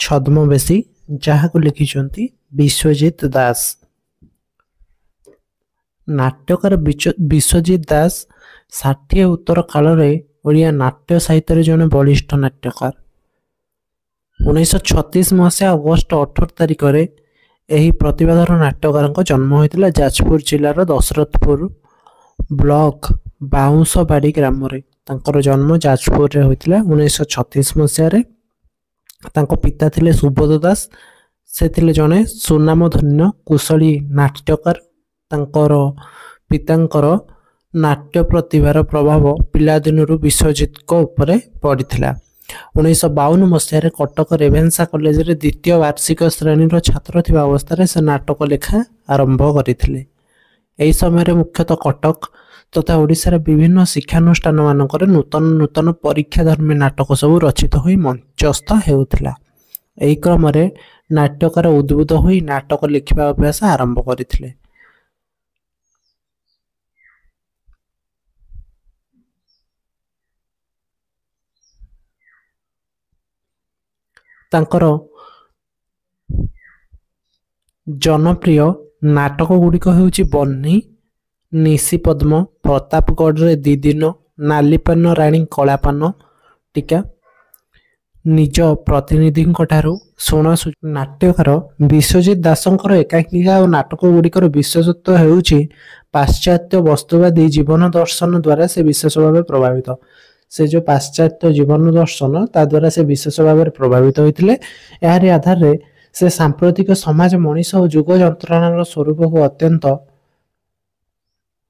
ଛଦ୍ମବେଶୀ, ଯାହାକୁ ଲେଖିଛନ୍ତି ବିଶ୍ୱଜିତ ଦାସ। ନାଟ୍ୟକାର ବିଶ୍ୱଜିତ ଦାସ 60 ଉତ୍ତର କାଳରେ ଓଡ଼ିଆ ନାଟ୍ୟ ସାହିତ୍ୟରେ ଜଣେ ବଳିଷ୍ଠ ନାଟ୍ୟକାର। 1936 ମସିହା ଅଗଷ୍ଟ 18 ତାରିଖରେ ଏହି ପ୍ରତିଭାଧର ନାଟ୍ୟକାରଙ୍କ ଜନ୍ମ ହୋଇଥିଲା ଯାଜପୁର ଜିଲ୍ଲାର ଦଶରଥପୁର ବ୍ଲକ ବାଉଁଶବାଡ଼ି ଗ୍ରାମରେ। ତାଙ୍କର ଜନ୍ମ ଯାଜପୁରରେ ହୋଇଥିଲା 1936 ମସିହାରେ। ତାଙ୍କ ପିତା ଥିଲେ ସୁବୋଧ ଦାସ। ସେ ଥିଲେ ଜଣେ ସୁନାମଧନ୍ୟ କୁଶଳୀ ନାଟ୍ୟକାର। ତାଙ୍କର ପିତାଙ୍କର ନାଟ୍ୟ ପ୍ରତିଭାର ପ୍ରଭାବ ପିଲାଦିନରୁ ବିଶ୍ୱଜିତଙ୍କ ଉପରେ ପଡ଼ିଥିଲା। 1952 ମସିହାରେ କଟକ ରେଭେନ୍ସା କଲେଜରେ ଦ୍ୱିତୀୟ ବାର୍ଷିକ ଶ୍ରେଣୀର ଛାତ୍ର ଥିବା ଅବସ୍ଥାରେ ସେ ନାଟକ ଲେଖା ଆରମ୍ଭ କରିଥିଲେ। ଏହି ସମୟରେ ମୁଖ୍ୟତଃ କଟକ ତଥା ଓଡ଼ିଶାର ବିଭିନ୍ନ ଶିକ୍ଷାନୁଷ୍ଠାନମାନଙ୍କରେ ନୂତନ ପରୀକ୍ଷାଧର୍ମୀ ନାଟକ ସବୁ ରଚିତ ହୋଇ ମଞ୍ଚସ୍ଥ ହେଉଥିଲା। ଏହି କ୍ରମରେ ନାଟ୍ୟକାର ଉଦ୍ବୁଦ୍ଧ ହୋଇ ନାଟକ ଲେଖିବା ଅଭ୍ୟାସ ଆରମ୍ଭ କରିଥିଲେ। ତାଙ୍କର ଜନପ୍ରିୟ ନାଟକ ଗୁଡ଼ିକ ହେଉଛି ବହ୍ନି, ନିଶିପଦ୍ମ, ପ୍ରତାପଗଡ଼ରେ ଦିଦିନ, ନାଲିପାନ ରାଣୀ କଳାପାନ ଟୀକା, ନିଜ ପ୍ରତିନିଧିଙ୍କ ଠାରୁ ଶୁଣ। ନାଟ୍ୟକାର ବିଶ୍ୱଜିତ ଦାସଙ୍କର ଏକାଙ୍କିକା ଓ ନାଟକ ଗୁଡ଼ିକର ବିଶେଷତ୍ୱ ହେଉଛି ପାଶ୍ଚାତ୍ୟ ବସ୍ତୁବାଦୀ ଜୀବନ ଦର୍ଶନ ଦ୍ୱାରା ସେ ବିଶେଷ ଭାବେ ପ୍ରଭାବିତ। ସେ ଯେଉଁ ପାଶ୍ଚାତ୍ୟ ଜୀବନ ଦର୍ଶନ ତା ଦ୍ୱାରା ସେ ବିଶେଷ ଭାବରେ ପ୍ରଭାବିତ ହୋଇଥିଲେ। ଏହାରି ଆଧାରରେ ସେ ସାମ୍ପ୍ରତିକ ସମାଜ, ମଣିଷ ଓ ଯୁଗ ଯନ୍ତ୍ରଣାର ସ୍ୱରୂପକୁ ଅତ୍ୟନ୍ତ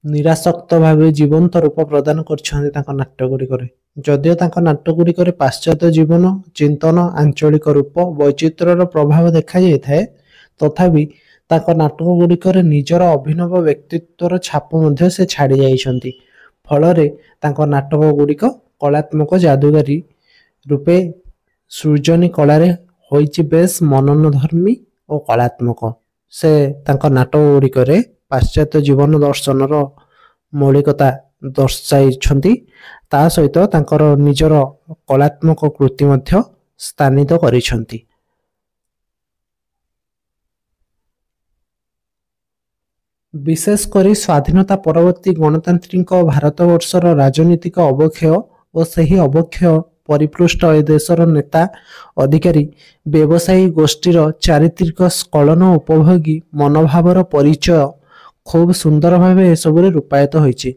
ନିରାସକ୍ତ ଭାବେ ଜୀବନ୍ତ ରୂପ ପ୍ରଦାନ କରିଛନ୍ତି ତାଙ୍କ ନାଟ୍ୟ ଗୁଡ଼ିକରେ। ଯଦିଓ ତାଙ୍କ ନାଟ୍ୟ ଗୁଡ଼ିକରେ ପାଶ୍ଚାତ୍ୟ ଜୀବନ, ଚିନ୍ତନ, ଆଞ୍ଚଳିକ ରୂପ, ବୈଚିତ୍ର୍ୟର ପ୍ରଭାବ ଦେଖାଯାଇଥାଏ, ତଥାପି ତାଙ୍କ ନାଟକ ଗୁଡ଼ିକରେ ନିଜର ଅଭିନବ ବ୍ୟକ୍ତିତ୍ୱର ଛାପ ମଧ୍ୟ ସେ ଛାଡ଼ି ଯାଇଛନ୍ତି। ଫଳରେ ତାଙ୍କ ନାଟକ ଗୁଡ଼ିକ କଳାତ୍ମକ ଯାଦୁଗାରୀ ରୂପେ ସୃଜନୀ କଳାରେ ହୋଇଛି ବେଶ ମନନଧର୍ମୀ ଓ କଳାତ୍ମକ। ସେ ତାଙ୍କ ନାଟକ ଗୁଡ଼ିକରେ ପାଶ୍ଚାତ୍ୟ ଜୀବନ ଦର୍ଶନର ମୌଳିକତା ଦର୍ଶାଇଛନ୍ତି, ତା ସହିତ ତାଙ୍କର ନିଜର କଳାତ୍ମକ କୃତି ମଧ୍ୟ ସ୍ଥାନିତ କରିଛନ୍ତି। ବିଶେଷ କରି ସ୍ୱାଧୀନତା ପରବର୍ତ୍ତୀ ଗଣତାନ୍ତ୍ରିକ ଭାରତବର୍ଷର ରାଜନୈତିକ ଅବକ୍ଷୟ ଓ ସେହି ଅବକ୍ଷୟ ପରିପୃଷ୍ଟ ଏ ଦେଶର ନେତା, ଅଧିକାରୀ, ବ୍ୟବସାୟୀ ଗୋଷ୍ଠୀର ଚାରିତ୍ରିକ ସ୍ଖଳନ ଉପଭୋଗୀ ମନୋଭାବର ପରିଚୟ ଖୁବ୍ ସୁନ୍ଦର ଭାବେ ଏସବୁରେ ରୂପାୟିତ ହୋଇଛି।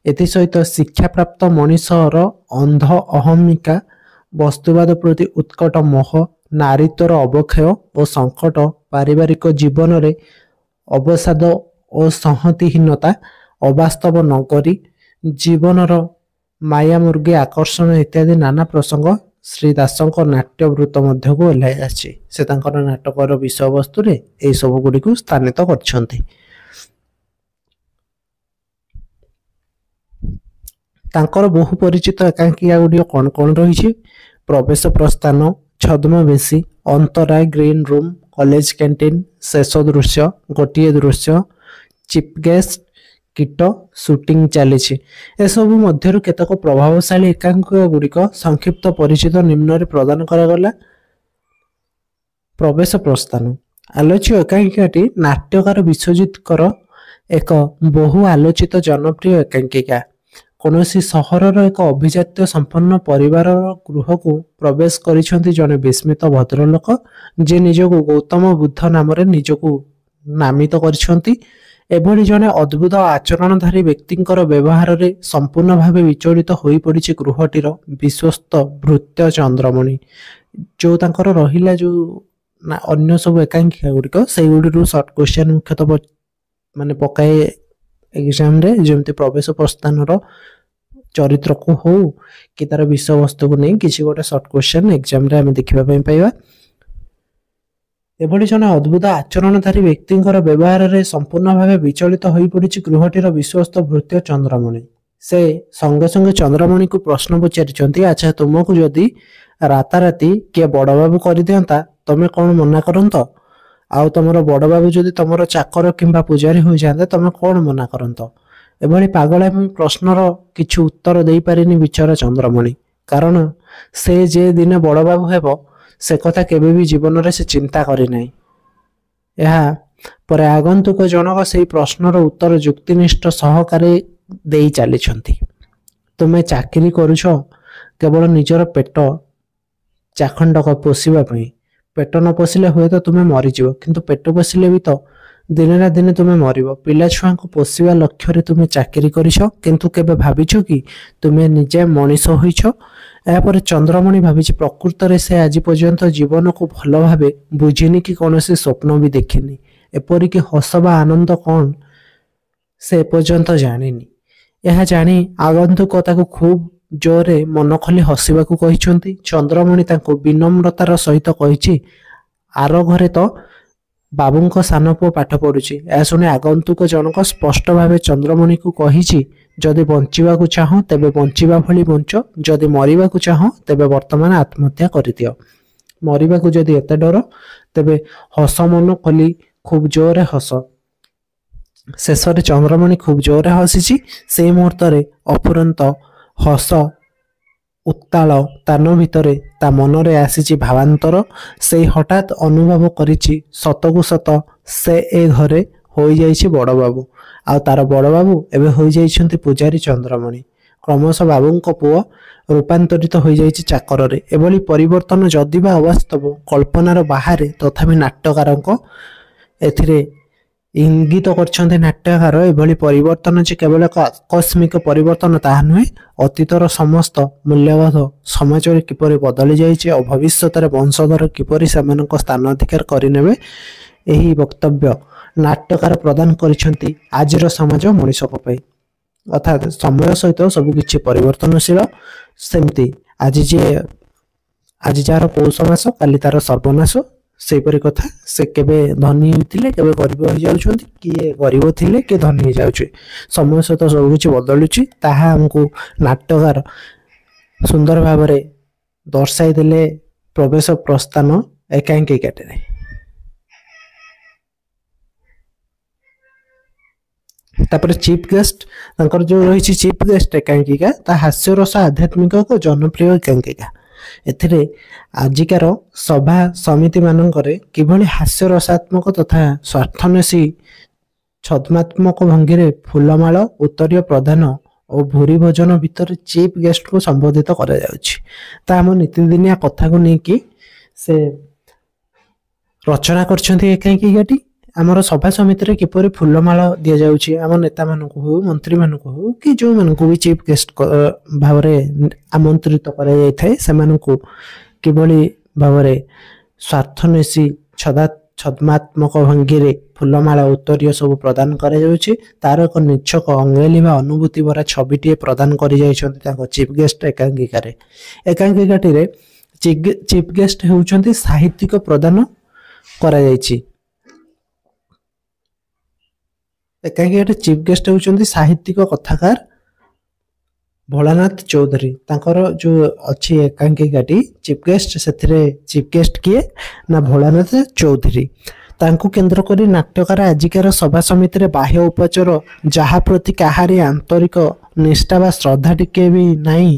ଏଥିସହିତ ଶିକ୍ଷାପ୍ରାପ୍ତ ମଣିଷର ଅନ୍ଧ ଅହମିକା, ବସ୍ତୁବାଦ ପ୍ରତି ଉତ୍କଟ ମୋହ, ନାରୀତ୍ୱର ଅବକ୍ଷୟ ଓ ସଙ୍କଟ, ପାରିବାରିକ ଜୀବନରେ ଅବସାଦ ଓ ସଂହତିହୀନତା, ଅବାସ୍ତବ ନଗରୀ ଜୀବନର ମାୟାମୃଗୀ ଆକର୍ଷଣ ଇତ୍ୟାଦି ନାନା ପ୍ରସଙ୍ଗ ଶ୍ରୀ ଦାସଙ୍କ ନାଟ୍ୟବୃତ୍ତ ମଧ୍ୟକୁ ଓହ୍ଲାଇ ଆସିଛି। ସେ ତାଙ୍କର ନାଟକର ବିଷୟବସ୍ତୁରେ ଏହିସବୁ ଗୁଡ଼ିକୁ ସ୍ଥାନିତ କରିଛନ୍ତି। ତାଙ୍କର ବହୁ ପରିଚିତ ଏକାଙ୍କିକା ଗୁଡ଼ିକ କ'ଣ କ'ଣ ରହିଛି? ପ୍ରବେଶ ପ୍ରସ୍ଥାନ, ଛଦ୍ମବେଶୀ, ଅନ୍ତରା, ଗ୍ରୀନ ରୁମ୍, କଲେଜ କ୍ୟାଣ୍ଟିନ୍, ଶେଷ ଦୃଶ୍ୟ, ଗୋଟିଏ ଦୃଶ୍ୟ, ଚିଫ୍ ଗେଷ୍ଟ, କୀଟ, ସୁଟିଂ ଚାଲିଛି। ଏସବୁ ମଧ୍ୟରୁ କେତେକ ପ୍ରଭାବଶାଳୀ ଏକାଙ୍କିକା ଗୁଡ଼ିକ ସଂକ୍ଷିପ୍ତ ପରିଚିତ ନିମ୍ନରେ ପ୍ରଦାନ କରାଗଲା। ପ୍ରବେଶ ପ୍ରସ୍ଥାନ ଆଲୋଚ୍ୟ ଏକାଙ୍କିକାଟି ନାଟ୍ୟକାର ବିଶ୍ୱଜିତଙ୍କର ଏକ ବହୁ ଆଲୋଚିତ ଜନପ୍ରିୟ ଏକାଙ୍କିକା। କୌଣସି ସହରର ଏକ ଅଭିଜାତ୍ୟ ସମ୍ପନ୍ନ ପରିବାରର ଗୃହକୁ ପ୍ରବେଶ କରିଛନ୍ତି ଜଣେ ବିସ୍ମିତ ଭଦ୍ରଲୋକ, ଯିଏ ନିଜକୁ ଗୌତମ ବୁଦ୍ଧ ନାମରେ ନିଜକୁ ନାମିତ କରିଛନ୍ତି। ଏଭଳି ଜଣେ ଅଦ୍ଭୁତ ଆଚରଣଧାରୀ ବ୍ୟକ୍ତିଙ୍କର ବ୍ୟବହାରରେ ସମ୍ପୂର୍ଣ୍ଣ ଭାବେ ବିଚଳିତ ହୋଇପଡ଼ିଛି ଗୃହଟିର ବିଶ୍ୱସ୍ତ ଭୃତ୍ୟ ଚନ୍ଦ୍ରମଣି। ଯେଉଁ ତାଙ୍କର ରହିଲା ଯେଉଁ ଅନ୍ୟ ସବୁ ଏକାଙ୍କିକା ଗୁଡ଼ିକ, ସେଇଗୁଡ଼ିରୁ ସର୍ଟ କ୍ୱେଶ୍ଚନ୍ ମୁଖ୍ୟତଃ ମାନେ ପକାଏ ଏକ୍ଜାମରେ, ଯେମିତି ପ୍ରବେଶ ପ୍ରସ୍ଥାନର ଚରିତ୍ରକୁ ହଉ କି ତାର ବିଷୟବସ୍ତୁକୁ ନେଇ କିଛି ଗୋଟେ ସର୍ଟ କ୍ୱେଶ୍ଚନ୍ ଏକ୍ଜାମରେ ଆମେ ଦେଖିବା ପାଇଁ ପାଇବା। ଏଭଳି ଜଣେ ଅଦ୍ଭୁତ ଆଚରଣଧାରୀ ବ୍ୟକ୍ତିଙ୍କର ବ୍ୟବହାରରେ ସମ୍ପୂର୍ଣ୍ଣ ଭାବେ ବିଚଳିତ ହୋଇପଡ଼ିଛି ଗୃହଟିର ବିଶ୍ୱସ୍ତ ଭୃତ୍ୟ ଚନ୍ଦ୍ରମଣି। ସେ ସଙ୍ଗେ ସଙ୍ଗେ ଚନ୍ଦ୍ରମଣିକୁ ପ୍ରଶ୍ନ ପଚାରିଛନ୍ତି, ଆଚ୍ଛା, ତୁମକୁ ଯଦି ରାତାରାତି କିଏ ବଡ଼ବାବୁ କରିଦିଅନ୍ତା ତମେ କ'ଣ ମନା କରନ୍ତ? ଆଉ ତମର ବଡ଼ବାବୁ ଯଦି ତମର ଚାକର କିମ୍ବା ପୂଜାରୀ ହୋଇଯାଆନ୍ତେ ତମେ କ'ଣ ମନା କରନ୍ତ? ଏଭଳି ପାଗଳାମୀ ପ୍ରଶ୍ନର କିଛି ଉତ୍ତର ଦେଇପାରିନି ବିଚରା ଚନ୍ଦ୍ରମଣି। କାରଣ ସେ ଯେ ଦିନେ ବଡ଼ବାବୁ ହେବ ସେ କଥା କେବେ ବି ଜୀବନରେ ସେ ଚିନ୍ତା କରିନାହିଁ। ଏହା ପରେ ଆଗନ୍ତୁକ ଜଣକ ସେହି ପ୍ରଶ୍ନର ଉତ୍ତର ଯୁକ୍ତିନିଷ୍ଠ ସହକାରେ ଦେଇ ଚାଲିଛନ୍ତି। ତୁମେ ଚାକିରି କରୁଛ କେବଳ ନିଜର ପେଟ ଚାଖଣ୍ଡକ ପୋଷିବା ପାଇଁ। ପେଟ ନ ପୋଷିଲେ ହୁଏତ ତୁମେ ମରିଯିବ, କିନ୍ତୁ ପେଟ ପୋଷିଲେ ବି ତ ଦିନେ ନା ଦିନେ ତୁମେ ମରିବ। ପିଲାଛୁଆଙ୍କୁ ପୋଷିବା ଲକ୍ଷ୍ୟରେ ତୁମେ ଚାକିରି କରିଛ, କିନ୍ତୁ କେବେ ଭାବିଛ କି ତୁମେ ନିଜେ ମଣିଷ ହୋଇଛ? ଏହାପରେ ଚନ୍ଦ୍ରମଣି ଭାବିଛି ପ୍ରକୃତରେ ସେ ଆଜି ପର୍ଯ୍ୟନ୍ତ ଜୀବନକୁ ଭଲ ଭାବେ ବୁଝିନି କି କୌଣସି ସ୍ୱପ୍ନ ବି ଦେଖିନି। ଏପରିକି ହସ ବା ଆନନ୍ଦ କ'ଣ ସେ ଏପର୍ଯ୍ୟନ୍ତ ଜାଣିନି। ଏହା ଜାଣି ଆଗନ୍ତୁକ ତାକୁ ଖୁବ୍ ଜୋରରେ ମନ ଖୋଲି ହସିବାକୁ କହିଛନ୍ତି। ଚନ୍ଦ୍ରମଣି ତାଙ୍କୁ ବିନମ୍ରତାର ସହିତ କହିଛି, ଆର ଘରେ ତ ବାବୁଙ୍କ ସାନ ପୁଅ ପାଠ ପଢୁଛି। ଏହା ଶୁଣି ଆଗନ୍ତୁକ ଜଣକ ସ୍ପଷ୍ଟ ଭାବେ ଚନ୍ଦ୍ରମଣିକୁ କହିଛି, ଯଦି ବଞ୍ଚିବାକୁ ଚାହଁ ତେବେ ବଞ୍ଚିବା ଭଳି ବଞ୍ଚ, ଯଦି ମରିବାକୁ ଚାହଁ ତେବେ ବର୍ତ୍ତମାନ ଆତ୍ମହତ୍ୟା କରିଦିଅ। ମରିବାକୁ ଯଦି ଏତେ ଡର ତେବେ ହସ ମନ ଖୋଲି ଖୁବ୍ ଜୋରରେ ହସ। ଶେଷରେ ଚନ୍ଦ୍ରମଣି ଖୁବ୍ ଜୋରରେ ହସିଛି। ସେଇ ମୁହୂର୍ତ୍ତରେ ଅଫୁରନ୍ତ ହସ ଉତ୍ତାଳ ତାନ ଭିତରେ ତା ମନରେ ଆସିଛି ଭାବାନ୍ତର। ସେଇ ହଠାତ୍ ଅନୁଭବ କରିଛି ସତକୁ ସତ ସେ ଏ ଘରେ ହୋଇଯାଇଛି ବଡ଼ବାବୁ, ଆଉ ତାର ବଡ଼ବାବୁ ଏବେ ହୋଇଯାଇଛନ୍ତି ପୂଜାରୀ ଚନ୍ଦ୍ରମଣି। କ୍ରମଶଃ ବାବୁଙ୍କ ପୁଅ ରୂପାନ୍ତରିତ ହୋଇଯାଇଛି ଚାକରରେ। ଏଭଳି ପରିବର୍ତ୍ତନ ଯଦିବା ଅବାସ୍ତବ, କଳ୍ପନାର ବାହାରେ, ତଥାପି ନାଟ୍ୟକାରଙ୍କ ଏଥିରେ ଇଙ୍ଗିତ କରିଛନ୍ତି ନାଟ୍ୟକାର ଏଭଳି ପରିବର୍ତ୍ତନ ଯେ କେବଳ ଏକ ଆକସ୍ମିକ ପରିବର୍ତ୍ତନ ତାହା ନୁହେଁ, ଅତୀତର ସମସ୍ତ ମୂଲ୍ୟବୋଧ ସମାଜରେ କିପରି ବଦଳି ଯାଇଛି ଓ ଭବିଷ୍ୟତରେ ବଂଶଧର କିପରି ସେମାନଙ୍କ ସ୍ଥାନ ଅଧିକାର କରିନେବେ, ଏହି ବକ୍ତବ୍ୟ ନାଟ୍ୟକାର ପ୍ରଦାନ କରିଛନ୍ତି ଆଜିର ସମାଜ ମଣିଷଙ୍କ ପାଇଁ। ଅର୍ଥାତ୍ ସମୟ ସହିତ ସବୁକିଛି ପରିବର୍ତ୍ତନଶୀଳ। ସେମିତି ଆଜି ଯାହାର ପୌଷ ମାସ, କାଲି ତାର ସର୍ବନାଶ। ସେହିପରି କଥା, ସେ କେବେ ଧନୀ ହୋଇଥିଲେ କେବେ ଗରିବ ହୋଇଯାଉଛନ୍ତି, କିଏ ଗରିବ ଥିଲେ କିଏ ଧନୀ ହୋଇଯାଉଛି। ସମୟ ସହିତ ସବୁକିଛି ବଦଳୁଛି। ତାହା ଆମକୁ ନାଟ୍ୟକାର ସୁନ୍ଦର ଭାବରେ ଦର୍ଶାଇ ଦେଲେ ପ୍ରବେଶ ପ୍ରସ୍ଥାନ ଏକାଙ୍କିକାଟିରେ। ତାପରେ ଚିଫ୍ ଗେଷ୍ଟ, ତାଙ୍କର ଯେଉଁ ରହିଛି ଚିଫ୍ ଗେଷ୍ଟ ଏକାଙ୍କିକା, ତା ହାସ୍ୟରସ ଆଧ୍ୟାତ୍ମିକ ଏକ ଜନପ୍ରିୟ ଏକାଙ୍କିକା। ଏଥିରେ ଆଜିକାର ସଭା ସମିତି ମାନଙ୍କରେ କିଭଳି ହାସ୍ୟରସାତ୍ମକ ତଥା ସ୍ୱାର୍ଥନ୍ୱେଷୀ ଛଦ୍ମାତ୍ମକ ଭଙ୍ଗୀରେ ଫୁଲମାଳ, ଉତ୍ତରୀୟ ପ୍ରଦାନ ଓ ଭୂରି ଭୋଜନ ଭିତରେ ଚିଫ୍ ଗେଷ୍ଟକୁ ସମ୍ବୋଧିତ କରାଯାଉଛି। ତା ଆମ ନୀତିଦିନିଆ କଥାକୁ ନେଇକି ସେ ରଚନା କରିଛନ୍ତି ଏକାଙ୍କିକାଟି। ଆମର ସଭା ସମିତିରେ କିପରି ଫୁଲମାଳ ଦିଆଯାଉଛି, ଆମ ନେତାମାନଙ୍କୁ ହଉ, ମନ୍ତ୍ରୀମାନଙ୍କୁ ହଉ, କି ଯେଉଁମାନଙ୍କୁ ବି ଚିଫ୍ ଗେଷ୍ଟ ଭାବରେ ଆମନ୍ତ୍ରିତ କରାଯାଇଥାଏ, ସେମାନଙ୍କୁ କିଭଳି ଭାବରେ ସ୍ୱାର୍ଥନ୍ୱେଷୀ ଛଦ୍ମାତ୍ମକ ଭଙ୍ଗୀରେ ଫୁଲମାଳ, ଉତ୍ତରୀୟ ସବୁ ପ୍ରଦାନ କରାଯାଉଛି, ତାର ଏକ ନିଚ୍ଛକ ଅଙ୍ଗେଲି ବା ଅନୁଭୂତି ଭରା ଛବିଟିଏ ପ୍ରଦାନ କରିଯାଇଛନ୍ତି ତାଙ୍କ ଚିଫ୍ ଗେଷ୍ଟ ଏକାଙ୍କିକାରେ। ଏକାଙ୍କିକାଟିରେ ଚିଫ୍ ଗେଷ୍ଟ ହେଉଛନ୍ତି ସାହିତ୍ୟିକ ପ୍ରଦାନ କରାଯାଇଛି। ଏକାଙ୍କିକାରେ ଚିଫ୍ ଗେଷ୍ଟ ହେଉଛନ୍ତି ସାହିତ୍ୟିକ କଥାକାର ଭୋଳାନାଥ ଚୌଧୁରୀ। ତାଙ୍କର ଯେଉଁ ଅଛି ଏକାଙ୍କିକାଟି ଚିଫ୍ ଗେଷ୍ଟ, ସେଥିରେ ଚିଫ୍ ଗେଷ୍ଟ କିଏ ନା ଭୋଳାନାଥ ଚୌଧୁରୀ। ତାଙ୍କୁ କେନ୍ଦ୍ର କରି ନାଟ୍ୟକାର ଆଜିକାର ସଭା ସମିତିରେ ବାହ୍ୟ ଉପଚାର ଯାହା ପ୍ରତି କାହାରି ଆନ୍ତରିକ ନିଷ୍ଠା ବା ଶ୍ରଦ୍ଧା ଟିକେ ବି ନାହିଁ,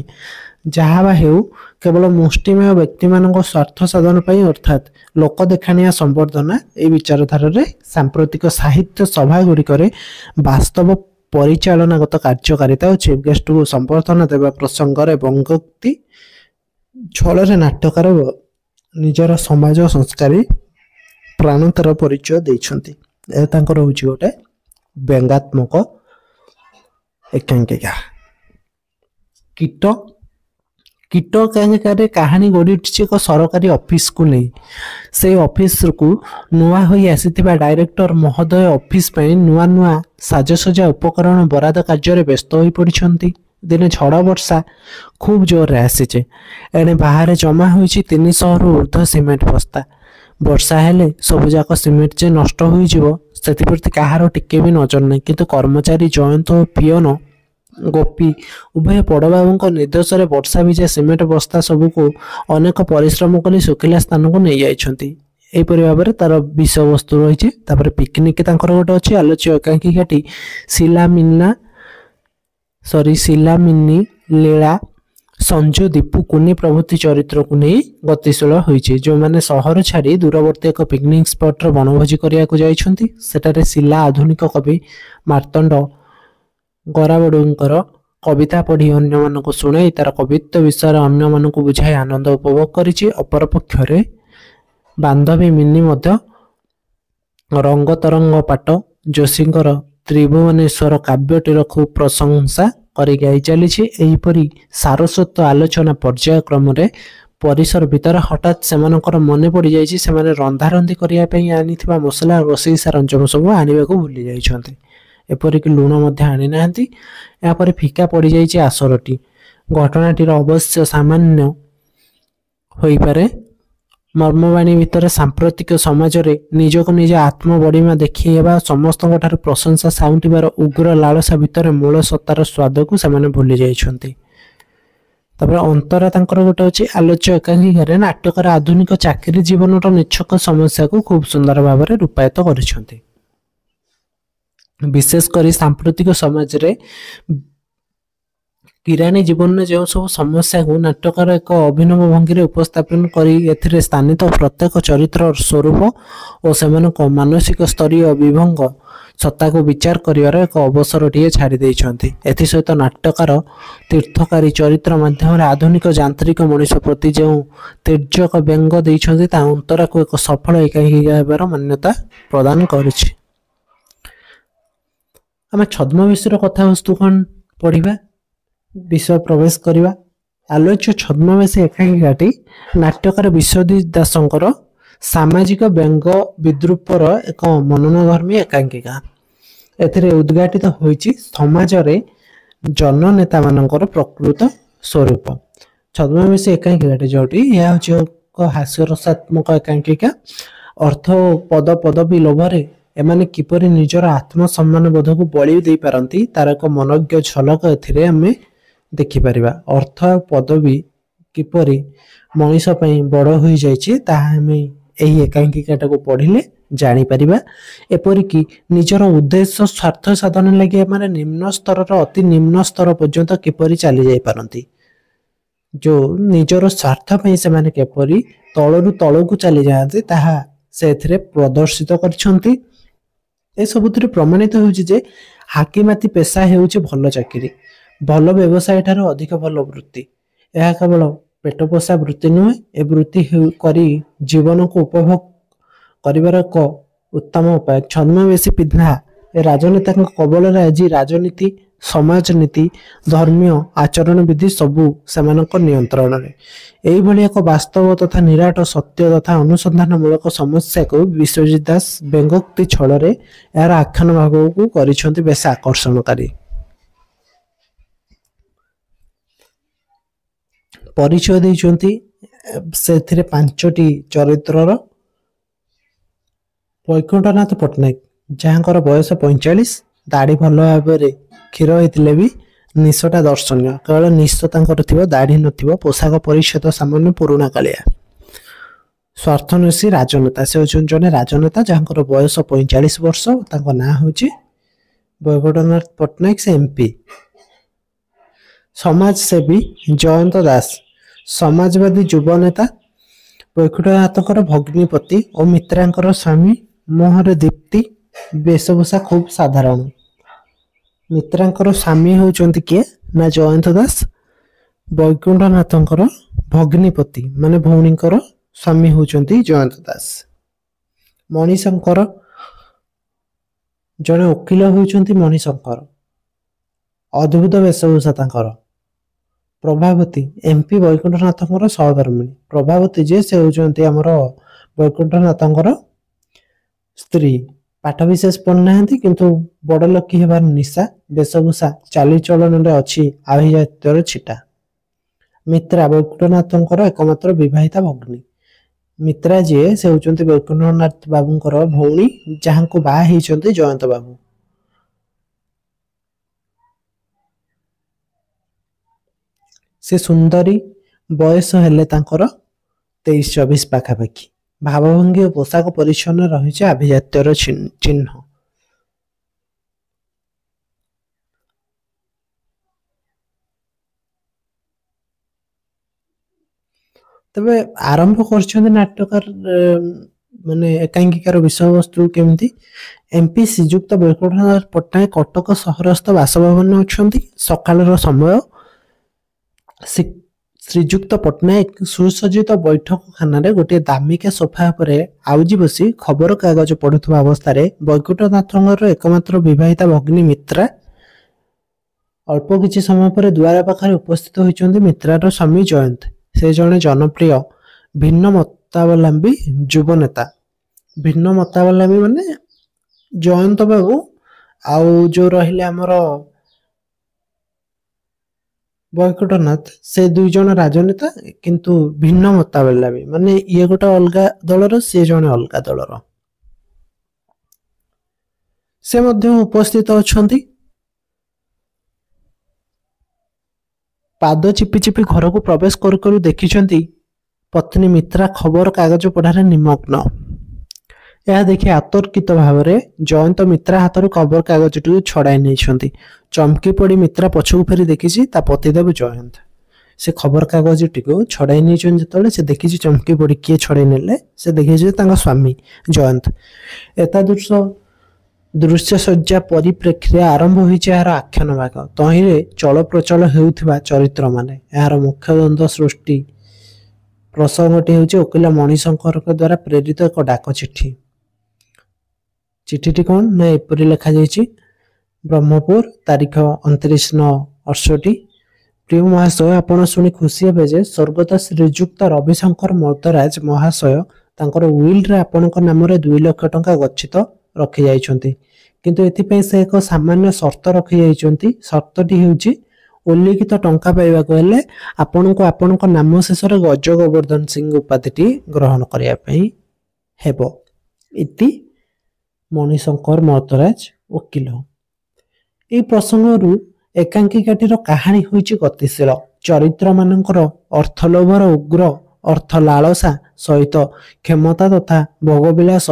ଯାହା ବା ହେଉ କେବଳ ମୁଷ୍ଟିମେୟ ବ୍ୟକ୍ତିମାନଙ୍କ ସ୍ୱାର୍ଥ ସାଧନ ପାଇଁ, ଅର୍ଥାତ୍ ଲୋକ ଦେଖାଣିଆ ସମ୍ବର୍ଦ୍ଧନା, ଏହି ବିଚାରଧାରାରେ ସାମ୍ପ୍ରତିକ ସାହିତ୍ୟ ସଭା ଗୁଡ଼ିକରେ ବାସ୍ତବ ପରିଚାଳନାଗତ କାର୍ଯ୍ୟକାରିତା ଓ ଚିଫ୍ ଗେଷ୍ଟକୁ ସମ୍ବର୍ଦ୍ଧନା ଦେବା ପ୍ରସଙ୍ଗରେ ବ୍ୟଙ୍ଗୋକ୍ତି ଛଳରେ ନାଟ୍ୟକାର ନିଜର ସମାଜ ସଂସ୍କାରୀ ପ୍ରାଣତାର ପରିଚୟ ଦେଇଛନ୍ତି। ଏହା ତାଙ୍କର ହେଉଛି ଗୋଟେ ବ୍ୟଙ୍ଗାତ୍ମକ ଏକାଙ୍କିକା। କୀଟ ଏକାଙ୍କିକାରେ କାହାଣୀ ଗଢ଼ି ଉଠିଛି ଏକ ସରକାରୀ ଅଫିସକୁ ନେଇ। ସେଇ ଅଫିସକୁ ନୂଆ ହୋଇ ଆସିଥିବା ଡାଇରେକ୍ଟର ମହୋଦୟ ଅଫିସ ପାଇଁ ନୂଆ ନୂଆ ସାଜସଜ୍ଜା ଉପକରଣ ବରାଦ କାର୍ଯ୍ୟରେ ବ୍ୟସ୍ତ ହୋଇ ପଡ଼ିଛନ୍ତି। ଦିନେ ଝଡ଼ ବର୍ଷା ଖୁବ୍ ଜୋରରେ ଆସିছে। ଏଣେ ବାହାରେ ଜମା ହୋଇଛି 300ରୁ ଉର୍ଦ୍ଧ୍ୱ ସିମେଣ୍ଟ ବସ୍ତା। ବର୍ଷା ହେଲେ ସବୁଯାକ ସିମେଣ୍ଟ ଯେ ନଷ୍ଟ ହୋଇଯିବ ସେଥିପ୍ରତି କାହାର ଟିକେ ବି ନଜର ନାହିଁ। କିନ୍ତୁ କର୍ମଚାରୀ ଜୟନ୍ତ ଓ ପିଅନ ଗୋପୀ ଉଭୟ ବଡ଼ବାବୁଙ୍କ ନିର୍ଦ୍ଦେଶରେ ବର୍ଷା ଭିଜା ସିମେଣ୍ଟ ବସ୍ତା ସବୁକୁ ଅନେକ ପରିଶ୍ରମ କରି ଶୁଖିଲା ସ୍ଥାନକୁ ନେଇଯାଇଛନ୍ତି। ଏହିପରି ଭାବରେ ତାର ବିଷୟବସ୍ତୁ ରହିଛି। ତାପରେ ପିକନିକ୍ ତାଙ୍କର ଗୋଟେ ଅଛି ଆଲୋଚ୍ୟ ଏକାଙ୍କିକାଟି ଶିଲାମିନି ଲୀଳା ସଞ୍ଜୁ, ଦୀପୁ, କୁନି ପ୍ରଭୃତି ଚରିତ୍ରକୁ ନେଇ ଗତିଶୀଳ ହୋଇଛି। ଯେଉଁମାନେ ସହର ଛାଡ଼ି ଦୂରବର୍ତ୍ତୀ ଏକ ପିକନିକ ସ୍ପଟରେ ବଣଭୋଜି କରିବାକୁ ଯାଇଛନ୍ତି, ସେଠାରେ ଶିଲା ଆଧୁନିକ କବି ମାର୍ତ୍ତଣ୍ଡ ଗରାବଡୁଙ୍କର କବିତା ପଢ଼ି ଅନ୍ୟମାନଙ୍କୁ ଶୁଣାଇ ତାର କବିତ୍ୱ ବିଷୟରେ ଅନ୍ୟମାନଙ୍କୁ ବୁଝାଇ ଆନନ୍ଦ ଉପଭୋଗ କରିଛି। ଅପରପକ୍ଷରେ ବାନ୍ଧବୀ ମିନି ମଧ୍ୟ ରଙ୍ଗତରଙ୍ଗ ପାଟ ଯୋଶୀଙ୍କର ତ୍ରିଭୁବନେଶ୍ୱର କାବ୍ୟଟିର ଖୁବ୍ ପ୍ରଶଂସା କରି ଗାଇ ଚାଲିଛି। ଏହିପରି ସାରସ୍ୱତ ଆଲୋଚନା ପର୍ଯ୍ୟାୟକ୍ରମରେ ପରିସର ଭିତରେ ହଠାତ୍ ସେମାନଙ୍କର ମନେ ପଡ଼ିଯାଇଛି ସେମାନେ ରନ୍ଧାରନ୍ଧି କରିବା ପାଇଁ ଆଣିଥିବା ମସଲା ରୋଷେଇ ସରଞ୍ଜାମ ସବୁ ଆଣିବାକୁ ଭୁଲି ଯାଇଛନ୍ତି। ଏପରିକି ଲୁଣ ମଧ୍ୟ ଆଣିନାହାନ୍ତି। ଏହାପରେ ଫିକା ପଡ଼ିଯାଇଛି ଆସରଟି। ଘଟଣାଟିର ଅବଶ୍ୟ ସାମାନ୍ୟ ହୋଇପାରେ। ମର୍ମବାଣୀ ଭିତରେ ସାମ୍ପ୍ରତିକ ସମାଜରେ ନିଜକୁ ନିଜ ଆତ୍ମବଡ଼ିମା ଦେଖି ହେବା ସମସ୍ତଙ୍କ ଠାରୁ ପ୍ରଶଂସା ସାଉଁଟିବାର ଉଗ୍ର ଲାଳସା ଭିତରେ ମୂଳ ସତ୍ତାର ସ୍ୱାଦକୁ ସେମାନେ ଭୁଲି ଯାଇଛନ୍ତି। ତାପରେ ଅନ୍ତରା ତାଙ୍କର ଗୋଟେ ଅଛି ଆଲୋଚ୍ୟ ଏକାଙ୍କିକାରେ ନାଟ୍ୟକାର ଆଧୁନିକ ଚାକିରି ଜୀବନର ନିଚ୍ଛକ ସମସ୍ୟାକୁ ଖୁବ୍ ସୁନ୍ଦର ଭାବରେ ରୂପାୟିତ କରିଛନ୍ତି। ବିଶେଷ କରି ସାମ୍ପ୍ରତିକ ସମାଜରେ କିରାଣୀ ଜୀବନରେ ଯେଉଁ ସବୁ ସମସ୍ୟାକୁ ନାଟ୍ୟକାର ଏକ ଅଭିନବ ଭଙ୍ଗୀରେ ଉପସ୍ଥାପନ କରି ଏଥିରେ ସ୍ଥାନିତ ପ୍ରତ୍ୟେକ ଚରିତ୍ରର ସ୍ୱରୂପ ଓ ସେମାନଙ୍କ ମାନସିକ ସ୍ତରୀୟ ବିଭଙ୍ଗ ସତ୍ତାକୁ ବିଚାର କରିବାର ଏକ ଅବସରଟିଏ ଛାଡ଼ି ଦେଇଛନ୍ତି। ଏଥିସହିତ ନାଟ୍ୟକାର ତୀର୍ଥକାରୀ ଚରିତ୍ର ମାଧ୍ୟମରେ ଆଧୁନିକ ଯାନ୍ତ୍ରିକ ମଣିଷ ପ୍ରତି ଯେଉଁ ତୀର୍ଯ୍ୟକ ବ୍ୟଙ୍ଗ ଦେଇଛନ୍ତି ତାହା ଅନ୍ତରାକୁ ଏକ ସଫଳ ଏକାଙ୍କିକା ହେବାର ମାନ୍ୟତା ପ୍ରଦାନ କରିଛି। ଆମେ ଛଦ୍ମବେଶୀର କଥାବସ୍ତୁ କ'ଣ ପଢ଼ିବା, ବିଷୟ ପ୍ରବେଶ କରିବା। ଆଲୋଚ୍ୟ ଛଦ୍ମବେଶୀ ଏକାଙ୍କିକାଟି ନାଟ୍ୟକାର ବିଶ୍ୱଜିତ ଦାସଙ୍କର ସାମାଜିକ ବ୍ୟଙ୍ଗ ବିଦ୍ରୂପର ଏକ ମନନଧର୍ମୀ ଏକାଙ୍କିକା। ଏଥିରେ ଉଦ୍ଘାଟିତ ହୋଇଛି ସମାଜରେ ଜନନେତାମାନଙ୍କର ପ୍ରକୃତ ସ୍ୱରୂପ। ଛଦ୍ମବେଶୀ ଏକାଙ୍କିକାଟି ଯେଉଁଟି ଏହା ହେଉଛି ଏକ ହାସ୍ୟରସାତ୍ମକ ଏକାଙ୍କିକା। ଅର୍ଥ ଓ ପଦପଦବୀ ଲୋଭରେ ଏମାନେ କିପରି ନିଜର ଆତ୍ମସମ୍ମାନ ବୋଧକୁ ବଳି ଦେଇପାରନ୍ତି ତାର ଏକ ମନୋଜ୍ଞ ଝଲକ ଏଥିରେ ଆମେ ଦେଖିପାରିବା। ଅର୍ଥ ଆଉ ପଦବୀ କିପରି ମଣିଷ ପାଇଁ ବଡ଼ ହୋଇଯାଇଛି ତାହା ଆମେ ଏହି ଏକାଙ୍କିକାଟାକୁ ପଢ଼ିଲେ ଜାଣିପାରିବା। ଏପରିକି ନିଜର ଉଦ୍ଦେଶ୍ୟ ସ୍ୱାର୍ଥ ସାଧନ ଲାଗି ଏମାନେ ନିମ୍ନ ସ୍ତରର ଅତି ନିମ୍ନ ସ୍ତର ପର୍ଯ୍ୟନ୍ତ କିପରି ଚାଲି ଯାଇପାରନ୍ତି, ଯେଉଁ ନିଜର ସ୍ୱାର୍ଥ ପାଇଁ ସେମାନେ କିପରି ତଳରୁ ତଳକୁ ଚାଲି ଯାଆନ୍ତି ତାହା ସେ ଏଥିରେ ପ୍ରଦର୍ଶିତ କରିଛନ୍ତି। ଏସବୁଥିରେ ପ୍ରମାଣିତ ହେଉଛି ଯେ ହାକିମାତି ପେଶା ହେଉଛି ଭଲ ଚାକିରି, ଭଲ ବ୍ୟବସାୟ ଠାରୁ ଅଧିକ ଭଲ ବୃତ୍ତି। ଏହା କେବଳ ପେଟ ପୋଷା ବୃତ୍ତି ନୁହେଁ, ଏ ବୃତ୍ତି କରି ଜୀବନକୁ ଉପଭୋଗ କରିବାର ଏକ ଉତ୍ତମ ଉପାୟ। ଛଦ୍ମବେଶୀ ପିନ୍ଧା ଏ ରାଜନେତାଙ୍କ କବଳରେ ଆଜି ରାଜନୀତି, ସମାଜନୀତି, ଧର୍ମୀୟ ଆଚରଣ ବିଧି ସବୁ ସେମାନଙ୍କ ନିୟନ୍ତ୍ରଣରେ। ଏହିଭଳି ଏକ ବାସ୍ତବ ତଥା ନିରାଟ ସତ୍ୟ ତଥା ଅନୁସନ୍ଧାନମୂଳକ ସମସ୍ୟାକୁ ବିଶ୍ୱଜିତ ଦାସ ବ୍ୟଙ୍ଗୋକ୍ତି ଛଳରେ ଏହାର ଆଖ୍ୟାନ ଭାଗକୁ କରିଛନ୍ତି ବେଶ ଆକର୍ଷଣକାରୀ। ପରିଚୟ ଦେଇଛନ୍ତି ସେଥିରେ 5ଟି ଚରିତ୍ରର। ବୈକୁଣ୍ଠନାଥ ପଟ୍ଟନାୟକ, ଯାହାଙ୍କର ବୟସ 45, ଦାଢ଼ି ଭଲ ଭାବରେ କ୍ଷୀର ହେଇଥିଲେ ବି ନିଶଟା ଦର୍ଶନୀୟ। କେବଳ ନିଶ ତାଙ୍କର ଥିବ, ଦାଢ଼ି ନଥିବ, ପୋଷାକ ପରିଚ୍ଛଦ ସାମାନ୍ୟ ପୁରୁଣା କାଳିଆ। ସ୍ୱାର୍ଥନ୍ୱେଷୀ ରାଜନେତା, ସେ ହେଉଛନ୍ତି ଜଣେ ରାଜନେତା ଯାହାଙ୍କର ବୟସ 45 ବର୍ଷ। ତାଙ୍କ ନାଁ ହେଉଛି ବୈକୁଣ୍ଠନାଥ ପଟ୍ଟନାୟକ, ସେ MP। ସମାଜସେବୀ ଜୟନ୍ତ ଦାସ, ସମାଜବାଦୀ ଯୁବ ନେତା, ବୈକୁଣ୍ଠନାଥଙ୍କର ଭଗ୍ନିପତି ଓ ମିତ୍ରାଙ୍କର ସ୍ୱାମୀ। ମୁହଁରେ ଦୀପ୍ତି, ବେଶଭୂଷା ଖୁବ୍ ସାଧାରଣ। ମିତ୍ରାଙ୍କର ସ୍ୱାମୀ ହେଉଛନ୍ତି କିଏ ନା ଜୟନ୍ତ ଦାସ, ବୈକୁଣ୍ଠନାଥଙ୍କର ଭଗ୍ନିପତି ମାନେ ଭଉଣୀଙ୍କର ସ୍ୱାମୀ ହେଉଛନ୍ତି ଜୟନ୍ତ ଦାସ। ମଣିଶଙ୍କର ଜଣେ ଓକିଲ ହେଉଛନ୍ତି ମଣିଶଙ୍କର, ଅଦ୍ଭୁତ ବେଶଭୂଷା ତାଙ୍କର। ପ୍ରଭାବତୀ, MP ବୈକୁଣ୍ଠନାଥଙ୍କର ସହଧର୍ମିଣୀ। ପ୍ରଭାବତୀ ଯେ ସେ ହେଉଛନ୍ତି ଆମର ବୈକୁଣ୍ଠନାଥଙ୍କର ସ୍ତ୍ରୀ। ପାଠ ବିଶେଷ ପଢ଼ିନାହାନ୍ତି କିନ୍ତୁ ବଡ଼ ଲୋକି ହେବାର ନିଶା, ବେଶଭୂଷା, ଚାଲିଚଳନରେ ଅଛି ଆଭିଜାତ୍ୟର ଛିଟା। ମିତ୍ରା, ବୈକୁଣ୍ଠନାଥଙ୍କର ଏକମାତ୍ର ବିବାହିତା ଭଗ୍ନୀ। ମିତ୍ରା ଯିଏ ସେ ହେଉଛନ୍ତି ବୈକୁଣ୍ଠନାଥ ବାବୁଙ୍କର ଭଉଣୀ, ଯାହାଙ୍କୁ ବାହା ହେଇଛନ୍ତି ଜୟନ୍ତ ବାବୁ। ସେ ସୁନ୍ଦରୀ, ବୟସ ହେଲେ ତାଙ୍କର 23-24 ପାଖାପାଖି। ଭାବଭଙ୍ଗୀ ଓ ପୋଷାକ ପରିଚ୍ଛନ୍ନ ରହିଛି ଆଭିଜାତ୍ୟର ଚିହ୍ନ। ତେବେ ଆରମ୍ଭ କରିଛନ୍ତି ନାଟ୍ୟକାର ମାନେ ଏକାଙ୍କିକାର ବିଷୟବସ୍ତୁ କେମିତି? ଏମ୍ପି ଶ୍ରୀଯୁକ୍ତ ବୈକୁଣ୍ଠନାଥ ପଟ୍ଟନାୟକ କଟକ ସହରସ୍ଥ ବାସଭବନରେ ଅଛନ୍ତି। ସକାଳର ସମୟ। ଶ୍ରୀଯୁକ୍ତ ପଟ୍ଟନାୟକ ସୁସଜ୍ଜିତ ବୈଠକଖାନାରେ ଗୋଟିଏ ଦାମିକା ସୋଫା ଉପରେ ଆଉଜି ବସି ଖବର କାଗଜ ପଢୁଥିବା ଅବସ୍ଥାରେ ବୈକୁଣ୍ଠନାଥଙ୍କର ଏକମାତ୍ର ବିବାହିତା ଭଗିନୀ ମିତ୍ରା ଅଳ୍ପ କିଛି ସମୟ ପରେ ଦୁଆର ପାଖରେ ଉପସ୍ଥିତ ହୋଇଛନ୍ତି ମିତ୍ରାର ସ୍ୱାମୀ ଜୟନ୍ତ। ସେ ଜଣେ ଜନପ୍ରିୟ ଭିନ୍ନ ମତାବଲମ୍ବୀ ଯୁବ ନେତା। ଭିନ୍ନ ମତାବଲମ୍ବୀ ମାନେ ଜୟନ୍ତ ବାବୁ ଆଉ ଯୋଉ ରହିଲେ ଆମର ବୈକୁଣ୍ଠନାଥ, ସେ ଦୁଇ ଜଣ ରାଜନେତା କିନ୍ତୁ ଭିନ୍ନ ମତାବଲମ୍ବୀ, ମାନେ ଇଏ ଗୋଟେ ଅଲଗା ଦଳର, ସିଏ ଜଣେ ଅଲଗା ଦଳର। ସେ ମଧ୍ୟ ଉପସ୍ଥିତ ଅଛନ୍ତି। ପାଦ ଚିପି ଚିପି ଘରକୁ ପ୍ରବେଶ କରୁ କରୁ ଦେଖିଛନ୍ତି ପତ୍ନୀ ମିତ୍ରା ଖବର କାଗଜ ପଢ଼ାରେ ନିମଗ୍ନ। ଏହା ଦେଖି ଆତର୍କିତ ଭାବରେ ଜୟନ୍ତ ମିତ୍ରା ହାତରୁ ଖବର କାଗଜଟିକୁ ଛଡ଼ାଇ ନେଇଛନ୍ତି। ଚମକି ପଡ଼ି ମିତ୍ରା ପଛକୁ ଫେରି ଦେଖିଛି ତା ପତିଦେବ ଜୟନ୍ତ। ସେ ଖବର କାଗଜଟିକୁ ଛଡ଼ାଇ ନେଇଛନ୍ତି ଯେତେବେଳେ ସେ ଦେଖିଛି, ଚମକି ପଡ଼ି କିଏ ଛଡ଼ାଇ ନେଲେ, ସେ ଦେଖିଛି ତାଙ୍କ ସ୍ୱାମୀ ଜୟନ୍ତ। ଏତାଦୃଶ ଦୃଶ୍ୟସଜ୍ଜା ପରିପ୍ରେକ୍ଷୀରେ ଆରମ୍ଭ ହୋଇଛି ଏହାର ଆଖ୍ୟାନ ଭାଗ। ତହିଁରେ ଚଳପ୍ରଚଳ ହେଉଥିବା ଚରିତ୍ରମାନେ। ଏହାର ମୁଖ୍ୟ ଦ୍ୱନ୍ଦ୍ୱ ସୃଷ୍ଟି ପ୍ରସଙ୍ଗଟି ହେଉଛି ଓକିଲ ମଣିଶଙ୍କରଙ୍କ ଦ୍ୱାରା ପ୍ରେରିତ ଏକ ଡାକ ଚିଠି। ଚିଠିଟି କ'ଣ ନା ଏପରି ଲେଖାଯାଇଛି। ବ୍ରହ୍ମପୁର, ତାରିଖ 29/9/68। ପ୍ରିୟ ମହାଶୟ, ଆପଣ ଶୁଣି ଖୁସି ହେବେ ଯେ ସ୍ୱର୍ଗତ ଶ୍ରୀଯୁକ୍ତ ରବିଶଙ୍କର ମର୍ଦ୍ଦରାଜ ମହାଶୟ ତାଙ୍କର ୱିଲରେ ଆପଣଙ୍କ ନାମରେ 2 ଲକ୍ଷ ଟଙ୍କା ଗଚ୍ଛିତ ରଖିଯାଇଛନ୍ତି। କିନ୍ତୁ ଏଥିପାଇଁ ସେ ଏକ ସାମାନ୍ୟ ସର୍ତ୍ତ ରଖିଯାଇଛନ୍ତି। ସର୍ତ୍ତଟି ହେଉଛି ଉଲ୍ଲିଖିତ ଟଙ୍କା ପାଇବାକୁ ହେଲେ ଆପଣଙ୍କୁ ଆପଣଙ୍କ ନାମ ଶେଷରେ ଗଜ ଗୋବର୍ଦ୍ଧନ ସିଂ ଉପାଧିଟି ଗ୍ରହଣ କରିବା ପାଇଁ ହେବ। ଇତି ମଣିଶଙ୍କର ମର୍ଦ୍ଦରାଜ ଓକିଲ। ଏହି ପ୍ରସଙ୍ଗରୁ ଏକାଙ୍କିକାଟିର କାହାଣୀ ହୋଇଛି ଗତିଶୀଳ। ଚରିତ୍ରମାନଙ୍କର ଅର୍ଥଲୋଭର ଉଗ୍ର ଅର୍ଥ ଲାଳସା ସହିତ କ୍ଷମତା ତଥା ଭୋଗବିଳାସ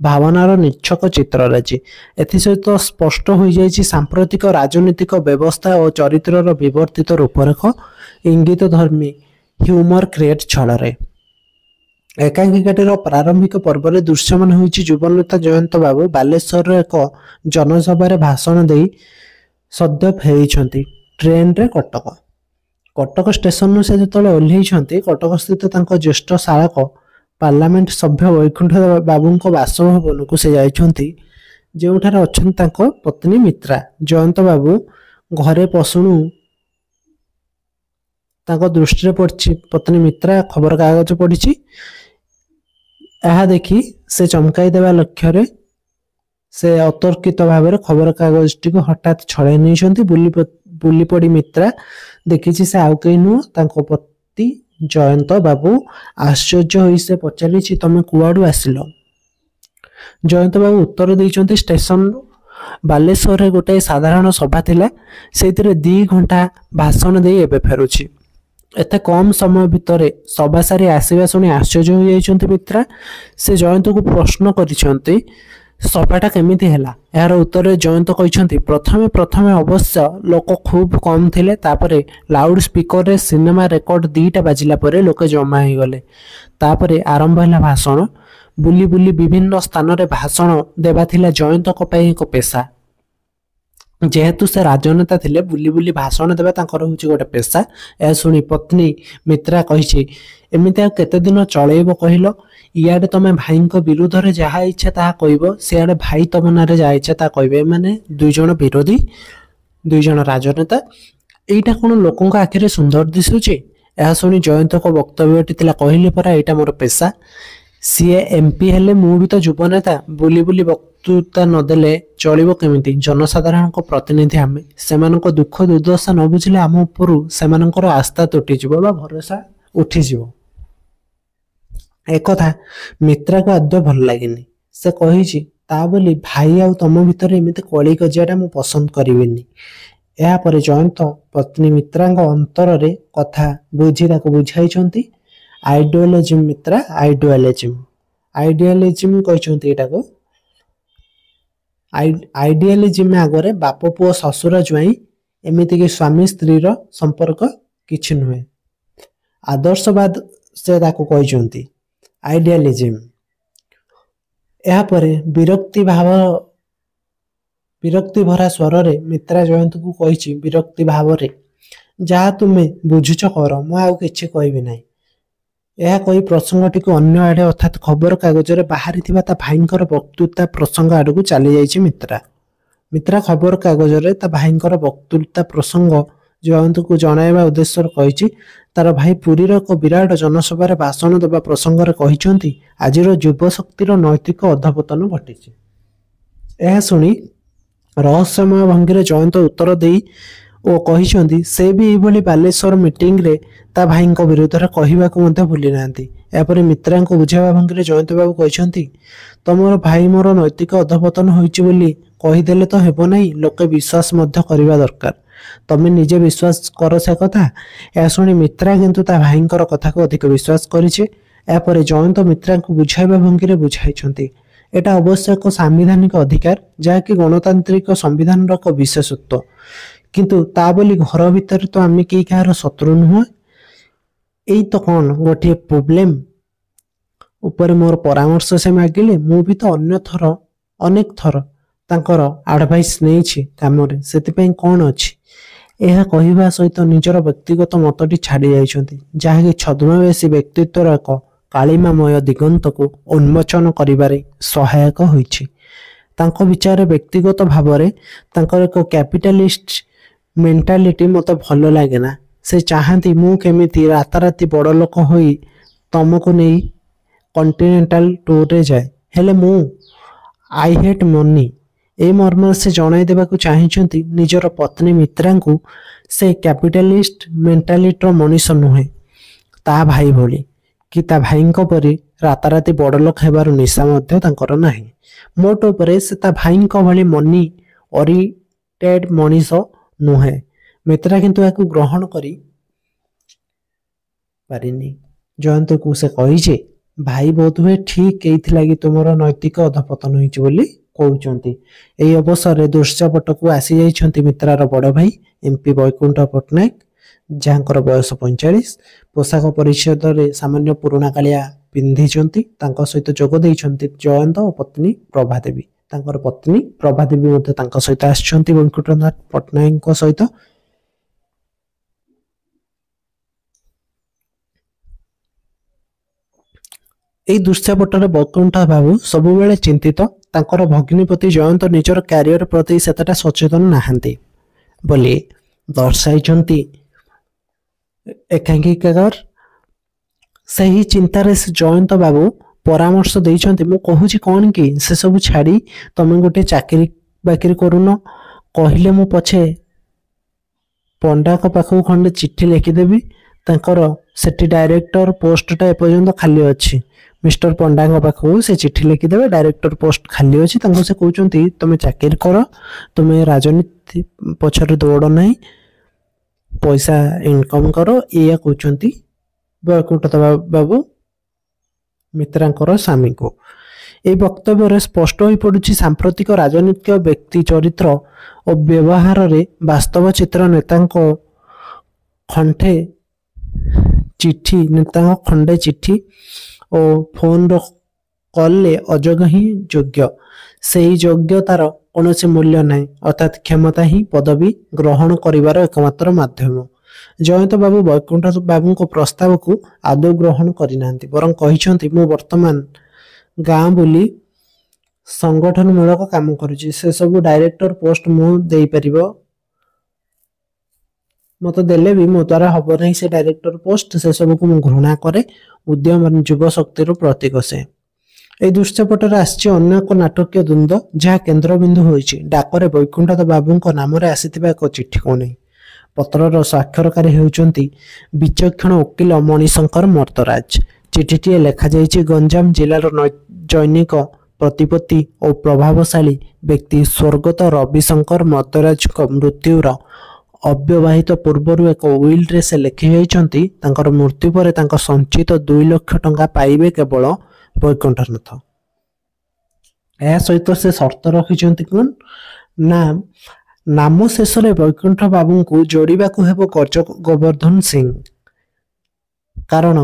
ଭାବନାର ନିଚ୍ଛକ ଚିତ୍ରରାଜି। ଏଥିସହିତ ସ୍ପଷ୍ଟ ହୋଇଯାଇଛି ସାମ୍ପ୍ରତିକ ରାଜନୈତିକ ବ୍ୟବସ୍ଥା ଓ ଚରିତ୍ରର ବିବର୍ତ୍ତିତ ରୂପରେଖ ଇଙ୍ଗିତ ଧର୍ମୀ ହ୍ୟୁମର କ୍ରିଏଟ୍ ଛଳରେ। ଏକାଙ୍କିକାଟିର ପ୍ରାରମ୍ଭିକ ପର୍ବରେ ଦୃଶ୍ୟମାନ ହୋଇଛି ଯୁବନେତା ଜୟନ୍ତ ବାବୁ ବାଲେଶ୍ୱରର ଏକ ଜନସଭାରେ ଭାଷଣ ଦେଇ ସଦ୍ୟ ଫେରିଛନ୍ତି ଟ୍ରେନରେ କଟକ ଷ୍ଟେସନରୁ ସେ ଯେତେବେଳେ ଓହ୍ଲେଇଛନ୍ତି, କଟକସ୍ଥିତ ତାଙ୍କ ଜ୍ୟେଷ୍ଠ ଶାଳକ ପାର୍ଲାମେଣ୍ଟ ସଭ୍ୟ ବୈକୁଣ୍ଠ ବାବୁଙ୍କ ବାସଭବନକୁ ସେ ଯାଇଛନ୍ତି, ଯେଉଁଠାରେ ଅଛନ୍ତି ତାଙ୍କ ପତ୍ନୀ ମିତ୍ରା। ଜୟନ୍ତ ବାବୁ ଘରେ ପଶୁଣୁ ତାଙ୍କ ଦୃଷ୍ଟିରେ ପଡ଼ିଛି ପତ୍ନୀ ମିତ୍ରା ଖବରକାଗଜ ପଢ଼ିଛି। ଏହା ଦେଖି ସେ ଚମକାଇ ଦେବା ଲକ୍ଷ୍ୟରେ ସେ ଅତର୍କିତ ଭାବରେ ଖବରକାଗଜଟିକୁ ହଠାତ୍ ଛଡ଼ାଇ ନେଇଛନ୍ତି। ବୁଲି ପଡ଼ି ମିତ୍ରା ଦେଖିଛି ସେ ଆଉ କେହି ନୁହଁ, ତାଙ୍କ ପତି ଜୟନ୍ତ ବାବୁ। ଆଶ୍ଚର୍ଯ୍ୟ ହୋଇ ସେ ପଚାରିଛି, ତମେ କୁଆଡ଼ୁ ଆସିଲ? ଜୟନ୍ତ ବାବୁ ଉତ୍ତର ଦେଇଛନ୍ତି, ଷ୍ଟେସନରୁ। ବାଲେଶ୍ୱରରେ ଗୋଟାଏ ସାଧାରଣ ସଭା ଥିଲା, ସେଇଥିରେ 2 ଘଣ୍ଟା ଭାଷଣ ଦେଇ ଏବେ ଫେରୁଛି। ଏତେ କମ୍ ସମୟ ଭିତରେ ସଭା ସାରି ଆସିବା ଶୁଣି ଆଶ୍ଚର୍ଯ୍ୟ ହୋଇଯାଇଛନ୍ତି ମିତ୍ରା। ସେ ଜୟନ୍ତକୁ ପ୍ରଶ୍ନ କରିଛନ୍ତି, ସଭାଟା କେମିତି ହେଲା? ଏହାର ଉତ୍ତରରେ ଜୟନ୍ତ କହିଛନ୍ତି, ପ୍ରଥମେ ଅବଶ୍ୟ ଲୋକ ଖୁବ୍ କମ୍ ଥିଲେ। ତାପରେ ଲାଉଡ୍ ସ୍ପିକରରେ ସିନେମା ରେକର୍ଡ 2ଟା ବାଜିଲା ପରେ ଲୋକେ ଜମା ହୋଇଗଲେ। ତାପରେ ଆରମ୍ଭ ହେଲା ଭାଷଣ। ବୁଲି ବୁଲି ବିଭିନ୍ନ ସ୍ଥାନରେ ଭାଷଣ ଦେବା ଥିଲା ଜୟନ୍ତଙ୍କ ପାଇଁ ଏକ ପେଶା। ଯେହେତୁ ସେ ରାଜନେତା ଥିଲେ, ବୁଲି ବୁଲି ଭାଷଣ ଦେବା ତାଙ୍କର ହେଉଛି ଗୋଟେ ପେଶା। ଏହା ଶୁଣି ପତ୍ନୀ ମିତ୍ରା କହିଛି, ଏମିତି ଆଉ କେତେ ଦିନ ଚଳେଇବ କହିଲ? ଇଆଡ଼େ ତମେ ଭାଇଙ୍କ ବିରୁଦ୍ଧରେ ଯାହା ଇଚ୍ଛା ତାହା କହିବ, ସିଆଡ଼େ ଭାଇ ତମ ନାଁରେ ଯାହା ଇଚ୍ଛା ତାହା କହିବେ। ଏମାନେ 2 ଜଣ ବିରୋଧୀ, 2 ଜଣ ରାଜନେତା। ଏଇଟା କ'ଣ ଲୋକଙ୍କ ଆଖିରେ ସୁନ୍ଦର ଦିଶୁଛି? ଏହା ଶୁଣି ଜୟନ୍ତଙ୍କ ବକ୍ତବ୍ୟଟି ଥିଲା, କହିଲେ ପରା ଏଇଟା ମୋର ପେଶା। ସିଏ MP ହେଲେ, ମୁଁ ବି ତ ଯୁବନେତା। ବୁଲି ବୁଲି ବକ୍ତୃତା ନଦେଲେ ଚଳିବ କେମିତି? ଜନସାଧାରଣଙ୍କ ପ୍ରତିନିଧି ଆମେ। ସେମାନଙ୍କ ଦୁଃଖ ଦୁର୍ଦ୍ଦଶା ନ ବୁଝିଲେ ଆମ ଉପରୁ ସେମାନଙ୍କର ଆସ୍ଥା ତୁଟିଯିବ ବା ଭରସା ଉଠିଯିବ। ଏକଥା ମିତ୍ରାକୁ ଆଦୌ ଭଲ ଲାଗିନି। ସେ କହିଛି, ତା ବୋଲି ଭାଇ ଆଉ ତମ ଭିତରେ ଏମିତି କଳି କଜିଆଟା ମୁଁ ପସନ୍ଦ କରିବିନି। ଏହାପରେ ଜୟନ୍ତ ପତ୍ନୀ ମିତ୍ରାଙ୍କ ଅନ୍ତରରେ କଥା ବୁଝି ତାକୁ ବୁଝାଇଛନ୍ତି। ଆଇଡିଓଲୋଜିମ୍ ମିତ୍ରା, ଆଇଡିଆଲିଜିମ୍ କହିଛନ୍ତି ଏଇଟାକୁ। ଆଇଡିଆଲିଜିମ୍ ଆଗରେ ବାପ ପୁଅ ଶ୍ୱଶୁର ଜ୍ୱାଇଁ, ଏମିତିକି ସ୍ୱାମୀ ସ୍ତ୍ରୀର ସମ୍ପର୍କ କିଛି ନୁହେଁ। ସେ ତାକୁ କହିଛନ୍ତି ଆଇଡିଆଲିଜିମ୍। ଏହାପରେ ବିରକ୍ତି ଭରା ସ୍ୱରରେ ମିତ୍ରା ଜୟନ୍ତକୁ କହିଛି ବିରକ୍ତି ଭାବରେ, ଯାହା ତୁମେ ବୁଝୁଛ କର, ମୁଁ ଆଉ କିଛି କହିବି ନାହିଁ। ଏହା କହି ପ୍ରସଙ୍ଗଟିକୁ ଅନ୍ୟ ଆଡ଼େ ଅର୍ଥାତ୍ ଖବରକାଗଜରେ ବାହାରିଥିବା ତା ଭାଇଙ୍କର ବକ୍ତୃତା ପ୍ରସଙ୍ଗ ଆଡ଼କୁ ଚାଲି ଯାଇଛି ମିତ୍ରା। ମିତ୍ରା ଖବରକାଗଜରେ ତା ଭାଇଙ୍କର ବକ୍ତୃତା ପ୍ରସଙ୍ଗ ଜୟନ୍ତକୁ ଜଣାଇବା ଉଦ୍ଦେଶ୍ୟରେ କହିଛି, ତାର ଭାଇ ପୁରୀର ଏକ ବିରାଟ ଜନସଭାରେ ଭାଷଣ ଦେବା ପ୍ରସଙ୍ଗରେ କହିଛନ୍ତି ଆଜିର ଯୁବ ଶକ୍ତିର ନୈତିକ ଅଧପତନ ଘଟିଛି। ଏହା ଶୁଣି ରହସ୍ୟମୟ ଭଙ୍ଗୀରେ ଜୟନ୍ତ ଉତ୍ତର ଦେଇ ଓ କହିଛନ୍ତି ସେ ବି ଏଇଭଳି ବାଲେଶ୍ୱର ମିଟିଂରେ ତା ଭାଇଙ୍କ ବିରୁଦ୍ଧରେ କହିବାକୁ ମଧ୍ୟ ଭୁଲି ନାହାନ୍ତି। ଏହାପରେ ମିତ୍ରାଙ୍କୁ ବୁଝାଇବା ଭଙ୍ଗୀରେ ଜୟନ୍ତ ବାବୁ କହିଛନ୍ତି, ତମର ଭାଇ ମୋର ନୈତିକ ଅଧପତନ ହୋଇଛି ବୋଲି କହିଦେଲେ ତ ହେବ ନାହିଁ, ଲୋକେ ବିଶ୍ୱାସ ମଧ୍ୟ କରିବା ଦରକାର। ତମେ ନିଜେ ବିଶ୍ୱାସ କର ସେ କଥା। ଏହା ଶୁଣି ମିତ୍ରା କିନ୍ତୁ ତା ଭାଇଙ୍କର କଥାକୁ ଅଧିକ ବିଶ୍ୱାସ କରିଛି। ଏହାପରେ ଜୟନ୍ତ ମିତ୍ରାଙ୍କୁ ବୁଝାଇବା ଭଙ୍ଗୀରେ ବୁଝାଇଛନ୍ତି, ଏଟା ଅବଶ୍ୟ ଏକ ସାମ୍ବିଧାନିକ ଅଧିକାର, ଯାହାକି ଗଣତାନ୍ତ୍ରିକ ସମ୍ବିଧାନର ଏକ ବିଶେଷତ୍ୱ, କିନ୍ତୁ ତା ବୋଲି ଘର ଭିତରେ ତ ଆମେ କେହି କାହାର ଶତ୍ରୁ ନୁହଁ। ଏଇ ତ କ'ଣ ଗୋଟିଏ ପ୍ରୋବ୍ଲେମ ଉପରେ ମୋର ପରାମର୍ଶ ସେ ମାଗିଲେ। ମୁଁ ବି ତ ଅନେକ ଥର ତାଙ୍କର ଆଡଭାଇସ୍ ନେଇଛି କାମରେ, ସେଥିପାଇଁ କ'ଣ ଅଛି। ଏହା କହିବା ସହିତ ନିଜର ବ୍ୟକ୍ତିଗତ ମତଟି ଛାଡ଼ି ଯାଇଛନ୍ତି, ଯାହାକି ଛଦ୍ମବେଶୀ ବ୍ୟକ୍ତିତ୍ୱର ଏକ କାଳିମାମୟ ଦିଗନ୍ତକୁ ଉନ୍ମୋଚନ କରିବାରେ ସହାୟକ ହୋଇଛି। ତାଙ୍କ ବିଚାରରେ ବ୍ୟକ୍ତିଗତ ଭାବରେ ତାଙ୍କର ଏକ କ୍ୟାପିଟାଲିଷ୍ଟ ମେଣ୍ଟାଲିଟି ମୋତେ ଭଲ ଲାଗେନା। ସେ ଚାହାନ୍ତି ମୁଁ କେମିତି ରାତାରାତି ବଡ଼ ଲୋକ ହୋଇ ତମକୁ ନେଇ କଣ୍ଟିନେଣ୍ଟାଲ ଟୁର୍ରେ ଯାଏ, ହେଲେ ମୁଁ ଆଇ ହେଟ୍ ମନି। ଏହି ମର୍ମରେ ସେ ଜଣାଇ ଦେବାକୁ ଚାହିଁଛନ୍ତି ନିଜର ପତ୍ନୀ ମିତ୍ରାଙ୍କୁ ସେ କ୍ୟାପିଟାଲିଷ୍ଟ ମେଣ୍ଟାଲିଟିର ମଣିଷ ନୁହେଁ, ତା ଭାଇ ଭଳି, କି ତା ଭାଇଙ୍କ ପରି ରାତାରାତି ବଡ଼ ଲୋକ ହେବାର ନିଶା ମଧ୍ୟ ତାଙ୍କର ନାହିଁ। ମୋଟ ଉପରେ ସେ ତା ଭାଇଙ୍କ ଭଳି ମନି ଓରିଏଣ୍ଟେଡ୍ ମଣିଷ ନୁହେଁ। ମିତ୍ରା କିନ୍ତୁ ଏହାକୁ ଗ୍ରହଣ କରି ପାରିନି। ଜୟନ୍ତକୁ ସେ କହିଛି, ଭାଇ ବୋଧହୁଏ ଠିକ୍ ଏଇଥିଲାଗି ତୁମର ନୈତିକ ଅଧପତନ ହୋଇଛି ବୋଲି କହୁଛନ୍ତି। ଏହି ଅବସରରେ ଦୃଶ୍ୟପଟକୁ ଆସି ଯାଇଛନ୍ତି ମିତ୍ରାର ବଡ଼ ଭାଇ MP ବୈକୁଣ୍ଠ ପଟ୍ଟନାୟକ, ଯାହାଙ୍କର ବୟସ 45, ପୋଷାକ ପରିଚ୍ଛଦରେ ସାମାନ୍ୟ ପୁରୁଣା କାଳିଆ ପିନ୍ଧିଛନ୍ତି। ତାଙ୍କ ସହିତ ଯୋଗ ଦେଇଛନ୍ତି ଜୟନ୍ତ ଓ ପତ୍ନୀ ପ୍ରଭା ଦେବୀ। ତାଙ୍କର ପତ୍ନୀ ପ୍ରଭା ଦେବୀ ମଧ୍ୟ ତାଙ୍କ ସହିତ ଆସିଛନ୍ତି ବୈକୁଣ୍ଠନାଥ ପଟ୍ଟନାୟକଙ୍କ ସହିତ। ଏହି ଦୃଶ୍ୟପଟରେ ବୈକୁଣ୍ଠ ବାବୁ ସବୁବେଳେ ଚିନ୍ତିତ। ତାଙ୍କର ଭଗ୍ନୀ ପ୍ରତି ଜୟନ୍ତ ନିଜର କ୍ୟାରିୟର ପ୍ରତି ସେତେଟା ସଚେତନ ନାହାନ୍ତି ବୋଲି ଦର୍ଶାଇଛନ୍ତି ଏକାଙ୍କିକାର। ସେହି ଚିନ୍ତାରେ ସେ ଜୟନ୍ତ ବାବୁ ପରାମର୍ଶ ଦେଇଛନ୍ତି, ମୁଁ କହୁଛି କ'ଣ କି ସେସବୁ ଛାଡ଼ି ତମେ ଗୋଟେ ଚାକିରି ବାକିରି କରୁନ, କହିଲେ ମୁଁ ପଛେ ପଣ୍ଡାଙ୍କ ପାଖକୁ ଖଣ୍ଡେ ଚିଠି ଲେଖିଦେବି। ତାଙ୍କର ସେଠି ଡାଇରେକ୍ଟର ପୋଷ୍ଟଟା ଏପର୍ଯ୍ୟନ୍ତ ଖାଲି ଅଛି। ମିଷ୍ଟର ପଣ୍ଡାଙ୍କ ପାଖକୁ ସେ ଚିଠି ଲେଖିଦେବେ, ଡାଇରେକ୍ଟର ପୋଷ୍ଟ ଖାଲି ଅଛି। ତାଙ୍କୁ ସେ କହୁଛନ୍ତି ତମେ ଚାକିରି କର, ତୁମେ ରାଜନୀତି ପଛରେ ଦୌଡ଼ ନାହିଁ, ପଇସା ଇନକମ୍ କର, ଏଇଆ କହୁଛନ୍ତି ବୈକୁଣ୍ଠ ବାବୁ ମିତ୍ରାଙ୍କର ସ୍ୱାମୀଙ୍କୁ। ଏହି ବକ୍ତବ୍ୟରେ ସ୍ପଷ୍ଟ ହୋଇପଡ଼ୁଛି ସାମ୍ପ୍ରତିକ ରାଜନୈତିକ ବ୍ୟକ୍ତି ଚରିତ୍ର ଓ ବ୍ୟବହାରରେ ବାସ୍ତବ ଚିତ୍ର ନେତାଙ୍କ ଖଣ୍ଡେ ଚିଠି ଓ ଫୋନର କଲରେ ଅଯୋଗ୍ୟ ହିଁ ଯୋଗ୍ୟ। ସେହି ଯୋଗ୍ୟତାର କୌଣସି ମୂଲ୍ୟ ନାହିଁ, ଅର୍ଥାତ୍ କ୍ଷମତା ହିଁ ପଦବୀ ଗ୍ରହଣ କରିବାର ଏକମାତ୍ର ମାଧ୍ୟମ। ଜୟନ୍ତ ବାବୁ ବୈକୁଣ୍ଠ ବାବୁଙ୍କ ପ୍ରସ୍ତାବକୁ ଆଦୌ ଗ୍ରହଣ କରିନାହାନ୍ତି, ବରଂ କହିଛନ୍ତି ମୁଁ ବର୍ତ୍ତମାନ ଗାଁ ବୁଲି ସଂଗଠନମୂଳକ କାମ କରୁଛି, ସେସବୁ ଡାଇରେକ୍ଟର ପୋଷ୍ଟ ମୁଁ ଦେଇପାରିବ, ମୋତେ ଦେଲେ ବି ମୋ ଦ୍ୱାରା ହେବ ନାହିଁ ସେ ଡାଇରେକ୍ଟର ପୋଷ୍ଟ, ସେସବୁକୁ ମୁଁ ଘୃଣା କରେ। ଉଦ୍ୟମ ଯୁବ ଶକ୍ତିର ପ୍ରତୀକ ସେ। ଏହି ଦୃଶ୍ୟପଟରେ ଆସିଛି ଅନ୍ୟ ଏକ ନାଟକୀୟ ଦ୍ୱନ୍ଦ୍ୱ, ଯାହା କେନ୍ଦ୍ରବିନ୍ଦୁ ହୋଇଛି ଡାକରେ ବୈକୁଣ୍ଠ ବାବୁଙ୍କ ନାମରେ ଆସିଥିବା ଏକ ଚିଠିକୁ ନେଇ। ପତ୍ରର ସ୍ୱାକ୍ଷରକାରୀ ହେଉଛନ୍ତି ବିଚକ୍ଷଣ ଓକିଲ ମଣିଶଙ୍କର ମର୍ତ୍ତରାଜ। ଚିଠିଟିଏ ଲେଖାଯାଇଛି ଗଞ୍ଜାମ ଜିଲ୍ଲାର ଜୈନିକ ପ୍ରତିପତ୍ତି ଓ ପ୍ରଭାବଶାଳୀ ବ୍ୟକ୍ତି ସ୍ୱର୍ଗତ ରବିଶଙ୍କର ମର୍ତ୍ତରାଜଙ୍କ ମୃତ୍ୟୁର ଅବ୍ୟବହିତ ପୂର୍ବରୁ ଏକ ୱିଲରେ ସେ ଲେଖି ଯାଇଛନ୍ତି ତାଙ୍କର ମୃତ୍ୟୁ ପରେ ତାଙ୍କ ସଞ୍ଚିତ 2 ଲକ୍ଷ ଟଙ୍କା ପାଇବେ କେବଳ ବୈକୁଣ୍ଠନାଥ। ଏହା ସହିତ ସେ ସର୍ତ୍ତ ରଖିଛନ୍ତି କ'ଣ ନା, ନାମ ଶେଷରେ ବୈକୁଣ୍ଠ ବାବୁଙ୍କୁ ଯୋଡ଼ିବାକୁ ହେବ ଗୋବର୍ଦ୍ଧନ ସିଂ, କାରଣ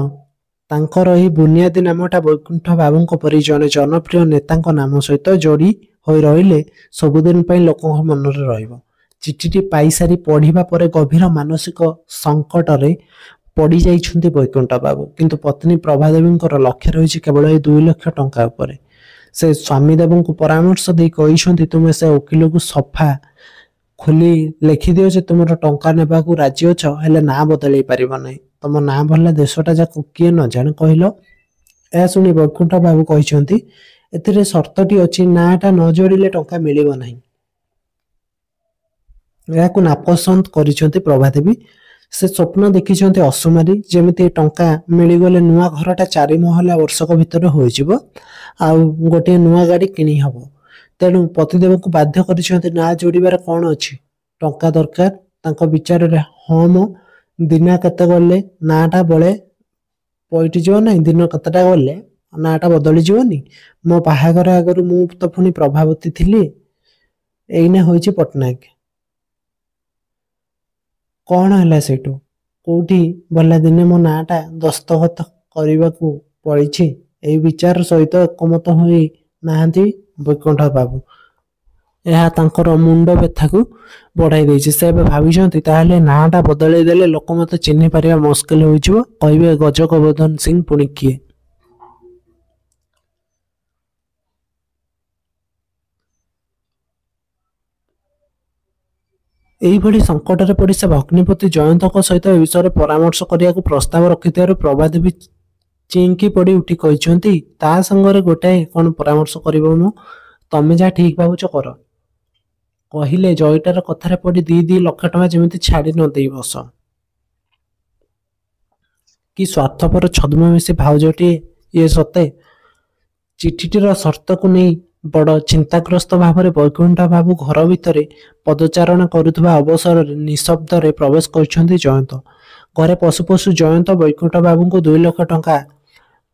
ତାଙ୍କର ଏହି ବୁନିୟାଦୀ ନାମଟା ବୈକୁଣ୍ଠ ବାବୁଙ୍କ ପରି ଜଣେ ଜନପ୍ରିୟ ନେତାଙ୍କ ନାମ ସହିତ ଯୋଡ଼ି ହୋଇ ରହିଲେ ସବୁଦିନ ପାଇଁ ଲୋକଙ୍କ ମନରେ ରହିବ। ଚିଠିଟି ପାଇସାରି ପଢ଼ିବା ପରେ ଗଭୀର ମାନସିକ ସଙ୍କଟରେ ପଡ଼ିଯାଇଛନ୍ତି ବୈକୁଣ୍ଠ ବାବୁ। କିନ୍ତୁ ପତ୍ନୀ ପ୍ରଭାଦେବୀଙ୍କର ଲକ୍ଷ୍ୟ ରହିଛି କେବଳ ଏହି 2 ଲକ୍ଷ ଟଙ୍କା ଉପରେ। ସେ ସ୍ୱାମୀଦେବଙ୍କୁ ପରାମର୍ଶ ଦେଇ କହିଛନ୍ତି, ତୁମେ ସେ ଓକିଲକୁ ସଫା ଖୋଲି ଲେଖିଦିଅ ଯେ ତୁମର ଟଙ୍କା ନେବାକୁ ରାଜି ଅଛ, ହେଲେ ନାଁ ବଦଳେଇ ପାରିବ ନାହିଁ। ତମ ନାଁ ଭଲ ଦେଶଟା ଯାକ କିଏ ନ ଜାଣେ କହିଲ? ଏହା ଶୁଣି ବୈକୁଣ୍ଠ ବାବୁ କହିଛନ୍ତି, ଏଥିରେ ସର୍ତ୍ତଟି ଅଛି, ନାଁଟା ନ ଯୋଡ଼ିଲେ ଟଙ୍କା ମିଳିବ ନାହିଁ। ଏହାକୁ ନାପସନ୍ଦ କରିଛନ୍ତି ପ୍ରଭାଦେବୀ। ସେ ସ୍ୱପ୍ନ ଦେଖିଛନ୍ତି ଅସୁମାରୀ, ଯେମିତି ଟଙ୍କା ମିଳିଗଲେ ନୂଆ ଘରଟା 4 ମହଲା ବର୍ଷକ ଭିତରେ ହୋଇଯିବ, ଆଉ ଗୋଟିଏ ନୂଆ ଗାଡ଼ି କିଣି ହେବ। ତେଣୁ ପତିଦେବଙ୍କୁ ବାଧ୍ୟ କରିଛନ୍ତି, ନାଁ ଯୋଡ଼ିବାରେ କ'ଣ ଅଛି, ଟଙ୍କା ଦରକାର। ତାଙ୍କ ବିଚାରରେ ହଁ ମ ଦିନ କେତେ ଗଲେ ନାଁଟା ବଳେ ପଇଟିଯିବ ନାହିଁ, ଦିନ କେତେଟା ଗଲେ ନାଁଟା ବଦଳିଯିବନି। ମୋ ବାହାଘର ଆଗରୁ ମୁଁ ତ ପୁଣି ପ୍ରଭାବତୀ ଥିଲି, ଏଇନା ହୋଇଛି ପଟ୍ଟନାୟକ। କ'ଣ ହେଲା ସେଇଠୁ? କୋଉଠି ଭଲ ଦିନେ ମୋ ନାଁଟା ଦସ୍ତଖତ କରିବାକୁ ପଡ଼ିଛି? ଏହି ବିଚାର ସହିତ ଏକମତ ହୋଇ ନାହାନ୍ତି ବୈକୁଣ୍ଠ ବାବୁ। ଏହା ତାଙ୍କର ମୁଣ୍ଡ ବ୍ୟଥାକୁ ବଢ଼ାଇ ଦେଇଛି। ସେ ଏବେ ଭାବିଛନ୍ତି, ତାହେଲେ ନାଁଟା ବଦଳେଇ ଦେଲେ ଲୋକ ମୋତେ ଚିହ୍ନି ପାରିବା ମୁସ୍କିଲ ହୋଇଯିବ, କହିବେ ଗଜଗୋବର୍ଦ୍ଧନ ସିଂ ପୁଣି କିଏ? ଏହିଭଳି ସଙ୍କଟରେ ପଡ଼ି ସେ ଭଗ୍ନିପତି ଜୟନ୍ତଙ୍କ ସହିତ ଏ ବିଷୟରେ ପରାମର୍ଶ କରିବାକୁ ପ୍ରସ୍ତାବ ରଖିଥିବାରୁ ପ୍ରଭାଦେବୀ ଚିଙ୍କି ପଡ଼ି ଉଠି କହିଛନ୍ତି, ତା ସାଙ୍ଗରେ ଗୋଟାଏ କ'ଣ ପରାମର୍ଶ କରିବ ମୁଁ? ତମେ ଯାହା ଠିକ୍ ଭାବୁଛ କର। କହିଲେ ଜୟଟାର କଥାରେ ପଡ଼ି 2 ଲକ୍ଷ ଟଙ୍କା ଯେମିତି ଛାଡ଼ି ନ ଦେଇ ବସ। କି ସ୍ୱାର୍ଥପର ଛଦ୍ମବେଶୀ ଭାଉଜଟିଏ ଇଏ ସତେ! ଚିଠିଟିର ସର୍ତ୍ତକୁ ନେଇ ବଡ଼ ଚିନ୍ତାଗ୍ରସ୍ତ ଭାବରେ ବୈକୁଣ୍ଠ ବାବୁ ଘର ଭିତରେ ପଦଚାରଣା କରୁଥିବା ଅବସରରେ ନିଃଶବ୍ଦରେ ପ୍ରବେଶ କରିଛନ୍ତି ଜୟନ୍ତ। ଘରେ ପଶୁ ପଶୁ ଜୟନ୍ତ ବୈକୁଣ୍ଠ ବାବୁଙ୍କୁ 2 ଲକ୍ଷ ଟଙ୍କା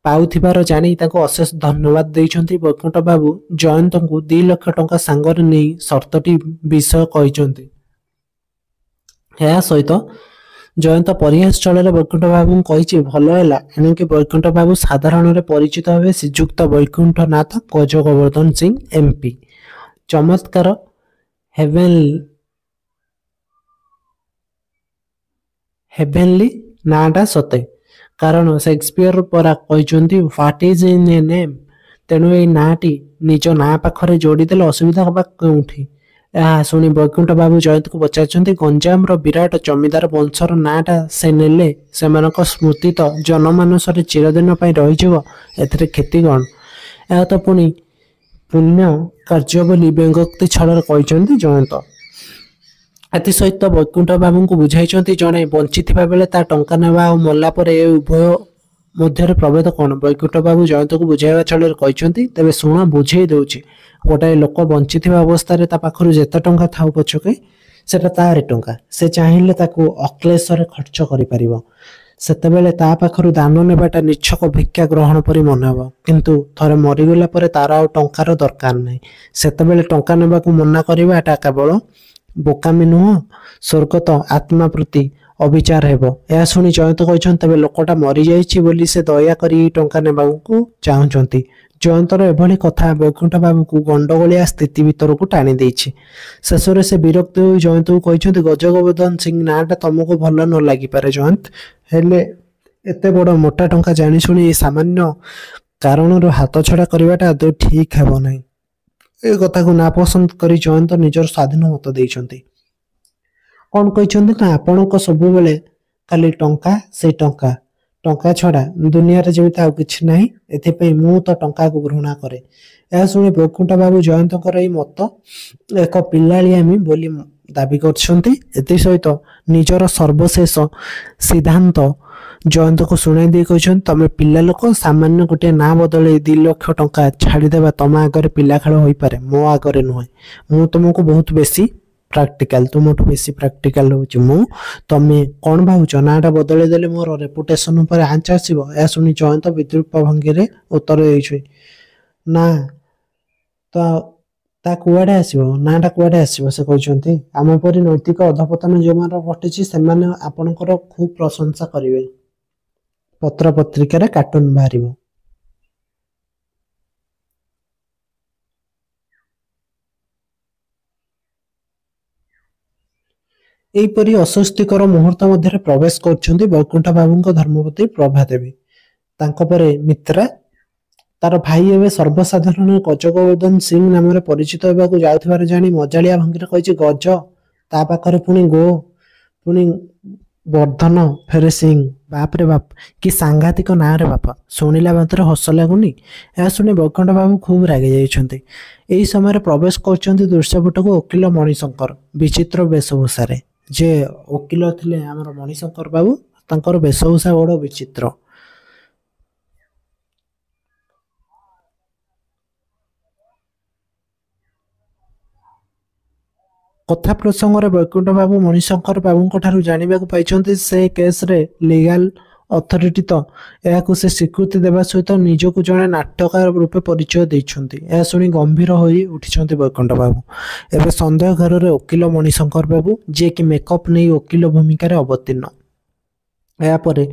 ପାଉଥିବାର ଜାଣି ତାଙ୍କୁ ଅଶେଷ ଧନ୍ୟବାଦ ଦେଇଛନ୍ତି। ବୈକୁଣ୍ଠ ବାବୁ ଜୟନ୍ତଙ୍କୁ 2 ଲକ୍ଷ ଟଙ୍କା ସାଙ୍ଗରେ ନେଇ ସର୍ତ୍ତଟି ବିଷୟ କହିଛନ୍ତି। ଏହା ସହିତ ଜୟନ୍ତ ପରିହାସ ଚଳରେ ବୈକୁଣ୍ଠ ବାବୁଙ୍କୁ କହିଛି, ଭଲ ହେଲା ଏଣିକି ବୈକୁଣ୍ଠ ବାବୁ ସାଧାରଣରେ ପରିଚିତ ହେବେ ଶ୍ରୀଯୁକ୍ତ ବୈକୁଣ୍ଠନାଥ ଗଜଗୋବର୍ଦ୍ଧନ ସିଂ MP। ଚମତ୍କାର ହେଭେନଲି ନାଁଟା ସତେ, କାରଣ ସେକ୍ସପିୟର ପରା କହିଛନ୍ତି, what is in a name. ତେଣୁ ଏହି ନାଁଟି ନିଜ ନାଁ ପାଖରେ ଯୋଡ଼ିଦେଲେ ଅସୁବିଧା ହେବା କେଉଁଠି? ଏହା ଶୁଣି ବୈକୁଣ୍ଠ ବାବୁ ଜୟନ୍ତଙ୍କୁ ପଚାରିଛନ୍ତି, ଗଞ୍ଜାମର ବିରାଟ ଜମିଦାର ବଂଶର ନାଁଟା ସେ ନେଲେ ସେମାନଙ୍କ ସ୍ମୃତି ତ ଜନମାନସରେ ଚିରଦିନ ପାଇଁ ରହିଯିବ, ଏଥିରେ କ୍ଷତି କ'ଣ? ଏହା ତ ପୁଣି ପୁଣ୍ୟ କାର୍ଯ୍ୟ ବୋଲି ବ୍ୟଙ୍ଗୋକ୍ତି ଛଳରେ କହିଛନ୍ତି ଜୟନ୍ତ। ଏଥିସହିତ ବୈକୁଣ୍ଠ ବାବୁଙ୍କୁ ବୁଝାଇଛନ୍ତି, ଜଣେ ବଞ୍ଚିଥିବା ବେଳେ ତା ଟଙ୍କା ନେବା ଆଉ ମଲା ପରେ ଏ ଉଭୟ ମଧ୍ୟରେ ପ୍ରଭେଦ କ'ଣ? ବୈକୁଣ୍ଠ ବାବୁ ଜୟନ୍ତଙ୍କୁ ବୁଝାଇବା ଛଳରେ କହିଛନ୍ତି, ତେବେ ଶୁଣ ବୁଝେଇ ଦେଉଛି। ଗୋଟାଏ ଲୋକ ବଞ୍ଚିଥିବା ଅବସ୍ଥାରେ ତା ପାଖରୁ ଯେତେ ଟଙ୍କା ଥାଉ ପଛକେ ସେଟା ତାରି ଟଙ୍କା। ସେ ଚାହିଁଲେ ତାକୁ ଅକ୍ଲେଶରେ ଖର୍ଚ୍ଚ କରିପାରିବ। ସେତେବେଳେ ତା ପାଖରୁ ଦାନ ନେବାଟା ନିଛକ ଭିକ୍ଷା ଗ୍ରହଣ ପରି ମନେ ହେବ। କିନ୍ତୁ ଥରେ ମରିଗଲା ପରେ ତାର ଆଉ ଟଙ୍କାର ଦରକାର ନାହିଁ। ସେତେବେଳେ ଟଙ୍କା ନେବାକୁ ମନା କରିବା ଏଟା କେବଳ ବୋକାମି ନୁହଁ, ସ୍ୱର୍ଗତ ଆତ୍ମା ପ୍ରତି ଅବିଚାର ହେବ। ଏହା ଶୁଣି ଜୟନ୍ତ କହିଛନ୍ତି, ତେବେ ଲୋକଟା ମରିଯାଇଛି ବୋଲି ସେ ଦୟା କରି ଏହି ଟଙ୍କା ନେବାକୁ ଚାହୁଁଛନ୍ତି। ଜୟନ୍ତର ଏଭଳି କଥା ବୈକୁଣ୍ଠ ବାବୁଙ୍କୁ ଗଣ୍ଡଗୋଳିଆ ସ୍ଥିତି ଭିତରକୁ ଟାଣି ଦେଇଛି। ଶେଷରେ ସେ ବିରକ୍ତ ହୋଇ ଜୟନ୍ତକୁ କହିଛନ୍ତି, ଗଜଗୋବର୍ଦ୍ଧନ ସିଂ ନାଁଟା ତମକୁ ଭଲ ନ ଲାଗିପାରେ ଜୟନ୍ତ, ହେଲେ ଏତେ ବଡ଼ ମୋଟା ଟଙ୍କା ଜାଣିଶୁଣି ଏ ସାମାନ୍ୟ କାରଣରୁ ହାତଛଡ଼ା କରିବାଟା ଆଦୌ ଠିକ୍ ହେବ ନାହିଁ। ଏ କଥାକୁ ନାପସନ୍ଦ କରି ଜୟନ୍ତ ନିଜର ସ୍ୱାଧୀନ ମତ ଦେଇଛନ୍ତି। କ'ଣ କହିଛନ୍ତି ନା, ଆପଣଙ୍କ ସବୁବେଳେ ଖାଲି ଟଙ୍କା, ସେଇ ଟଙ୍କା, ଟଙ୍କା ଛଡ଼ା ଦୁନିଆରେ ଯେମିତି ଆଉ କିଛି ନାହିଁ, ଏଥିପାଇଁ ମୁଁ ତ ଟଙ୍କାକୁ ଘୃଣା କରେ। ଏହା ଶୁଣି ବୈକୁଣ୍ଠ ବାବୁ ଜୟନ୍ତଙ୍କର ଏହି ମତ ଏକ ପିଲାଳିଆମି ବୋଲି ଦାବି କରିଛନ୍ତି। ଏଥିସହିତ ନିଜର ସର୍ବଶେଷ ସିଦ୍ଧାନ୍ତ ଜୟନ୍ତକୁ ଶୁଣାଇ ଦେଇ କହିଛନ୍ତି, ତମେ ପିଲା ଲୋକ, ସାମାନ୍ୟ ଗୋଟିଏ ନାଁ ବଦଳେଇ 2 ଲକ୍ଷ ଟଙ୍କା ଛାଡ଼ିଦେବା ତମ ଆଗରେ ପିଲା ଖେଳ ହୋଇପାରେ, ମୋ ଆଗରେ ନୁହେଁ। ମୁଁ ତୁମକୁ ବହୁତ ବେଶୀ ପ୍ରାକ୍ଟିକାଲ, ତୁମଠୁ ବେଶୀ ପ୍ରାକ୍ଟିକାଲ ହେଉଛି ମୁଁ। ତମେ କ'ଣ ଭାବୁଛ ନାଁଟା ବଦଳେଇ ଦେଲେ ମୋର ରେପୁଟେସନ ଉପରେ ଆଞ୍ଚ ଆସିବ? ଏହା ଶୁଣି ଜୟନ୍ତ ବିଦ୍ରୂପ ଭଙ୍ଗୀରେ ଉତ୍ତର ଦେଇଛି, ନା ତ ତା କୁଆଡ଼େ ଆସିବ, ନାଁଟା କୁଆଡ଼େ ଆସିବ? ସେ କହିଛନ୍ତି, ଆମ ପରି ନୈତିକ ଅଧପତନ ଯେଉଁମାନଙ୍କର ଘଟିଛି ସେମାନେ ଆପଣଙ୍କର ଖୁବ୍ ପ୍ରଶଂସା କରିବେ। ପତ୍ର ପତ୍ରିକାରେ କାର୍ଟୁନ ବାହାରିବ। ଏହିପରି ଅସ୍ୱସ୍ତିକର ମୁହୂର୍ତ୍ତ ମଧ୍ୟରେ ପ୍ରବେଶ କରୁଛନ୍ତି ବୈକୁଣ୍ଠ ବାବୁଙ୍କ ଧର୍ମପତ୍ନୀ ପ୍ରଭାଦେବୀ। ତାଙ୍କ ପରେ ମିତ୍ରା, ତାର ଭାଇ ଏବେ ସର୍ବସାଧାରଣ ଗଜଗୋବର୍ଦ୍ଧନ ସିଂ ନାମରେ ପରିଚିତ ହେବାକୁ ଯାଉଥିବାର ଜାଣି ମଜାଳିଆ ଭଙ୍ଗୀରେ କହିଛି ଗଜ, ତା ପାଖରେ ପୁଣି ଗୋ, ପୁଣି ବର୍ଦ୍ଧନ, ଫେରେ ସିଂ। ବାପରେ ବାପ, କି ସାଂଘାତିକ ନାଁରେ ବାପା। ଶୁଣିଲା ମାତ୍ରେ ହସ ଲାଗୁନି? ଏହା ଶୁଣି ବୈକୁଣ୍ଠ ବାବୁ ଖୁବ୍ ରାଗି ଯାଇଛନ୍ତି। ଏହି ସମୟରେ ପ୍ରବେଶ କରୁଛନ୍ତି ଦୃଶ୍ୟପଟକୁ ଓକିଲ ମଣିଶଙ୍କର ବିଚିତ୍ର ବେଶଭୂଷାରେ। ଯେ ଓକିଲ ଥିଲେ ଆମର ମଣିଶଙ୍କର ବାବୁ, ତାଙ୍କର ବେଶଭୂଷା ବଡ଼ ବିଚିତ୍ର। କଥା ପ୍ରସଙ୍ଗରେ ବୈକୁଣ୍ଠ ବାବୁ ମଣିଶଙ୍କର ବାବୁଙ୍କ ଠାରୁ ଜାଣିବାକୁ ପାଇଛନ୍ତି ସେ କେସରେ ଲିଗାଲ ଅଥରିଟି ତ। ଏହାକୁ ସେ ସ୍ୱୀକୃତି ଦେବା ସହିତ ନିଜକୁ ଜଣେ ନାଟ୍ୟକାର ରୂପେ ପରିଚୟ ଦେଇଛନ୍ତି। ଏହା ଶୁଣି ଗମ୍ଭୀର ହୋଇ ଉଠିଛନ୍ତି ବୈକୁଣ୍ଠ ବାବୁ। ଏବେ ସନ୍ଦେହ ଘରରେ ଓକିଲ ମଣିଶଙ୍କର ବାବୁ, ଯିଏକି ମେକଅପ୍ ନେଇ ଓକିଲ ଭୂମିକାରେ ଅବତୀର୍ଣ୍ଣ। ଏହାପରେ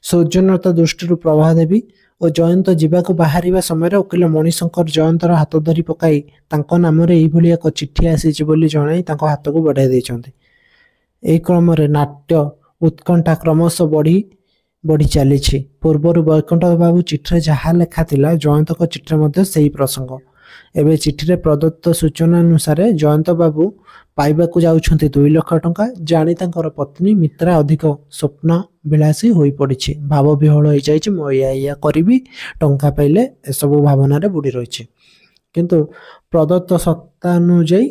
ସୌଜନ୍ୟତା ଦୃଷ୍ଟିରୁ ପ୍ରଭାଦେବୀ ଓ ଜୟନ୍ତ ଯିବାକୁ ବାହାରିବା ସମୟରେ ଓକିଲ ମଣିଶଙ୍କର ଜୟନ୍ତର ହାତ ଧରି ପକାଇ ତାଙ୍କ ନାମରେ ଏଇଭଳି ଏକ ଚିଠି ଆସିଛି ବୋଲି ଜଣାଇ ତାଙ୍କ ହାତକୁ ବଢ଼ାଇ ଦେଇଛନ୍ତି। ଏହି କ୍ରମରେ ନାଟ୍ୟ ଉତ୍କଣ୍ଠା କ୍ରମଶଃ ବଢ଼ି ଚାଲିଛି। ପୂର୍ବରୁ ବୈକୁଣ୍ଠ ବାବୁ ଚିଠିରେ ଯାହା ଲେଖା ଥିଲା, ଜୟନ୍ତଙ୍କ ଚିଠିରେ ମଧ୍ୟ ସେହି ପ୍ରସଙ୍ଗ। ଏବେ ଚିଠିରେ ପ୍ରଦତ୍ତ ସୂଚନା ଅନୁସାରେ ଜୟନ୍ତ ବାବୁ ପାଇବାକୁ ଯାଉଛନ୍ତି 2 ଲକ୍ଷ ଟଙ୍କା। ଜାଣି ତାଙ୍କର ପତ୍ନୀ ମିତ୍ରା ଅଧିକ ସ୍ୱପ୍ନ ବିଳାସୀ ହୋଇପଡ଼ିଛି। ଭାବ ବିହ୍ୱଳ ହୋଇଯାଇଛି। ମୁଁ ଏଇଆ କରିବି, ଟଙ୍କା ପାଇଲେ, ଏସବୁ ଭାବନାରେ ବୁଡ଼ି ରହିଛି। କିନ୍ତୁ ପ୍ରଦତ୍ତ ସତ୍ତାନୁଯାୟୀ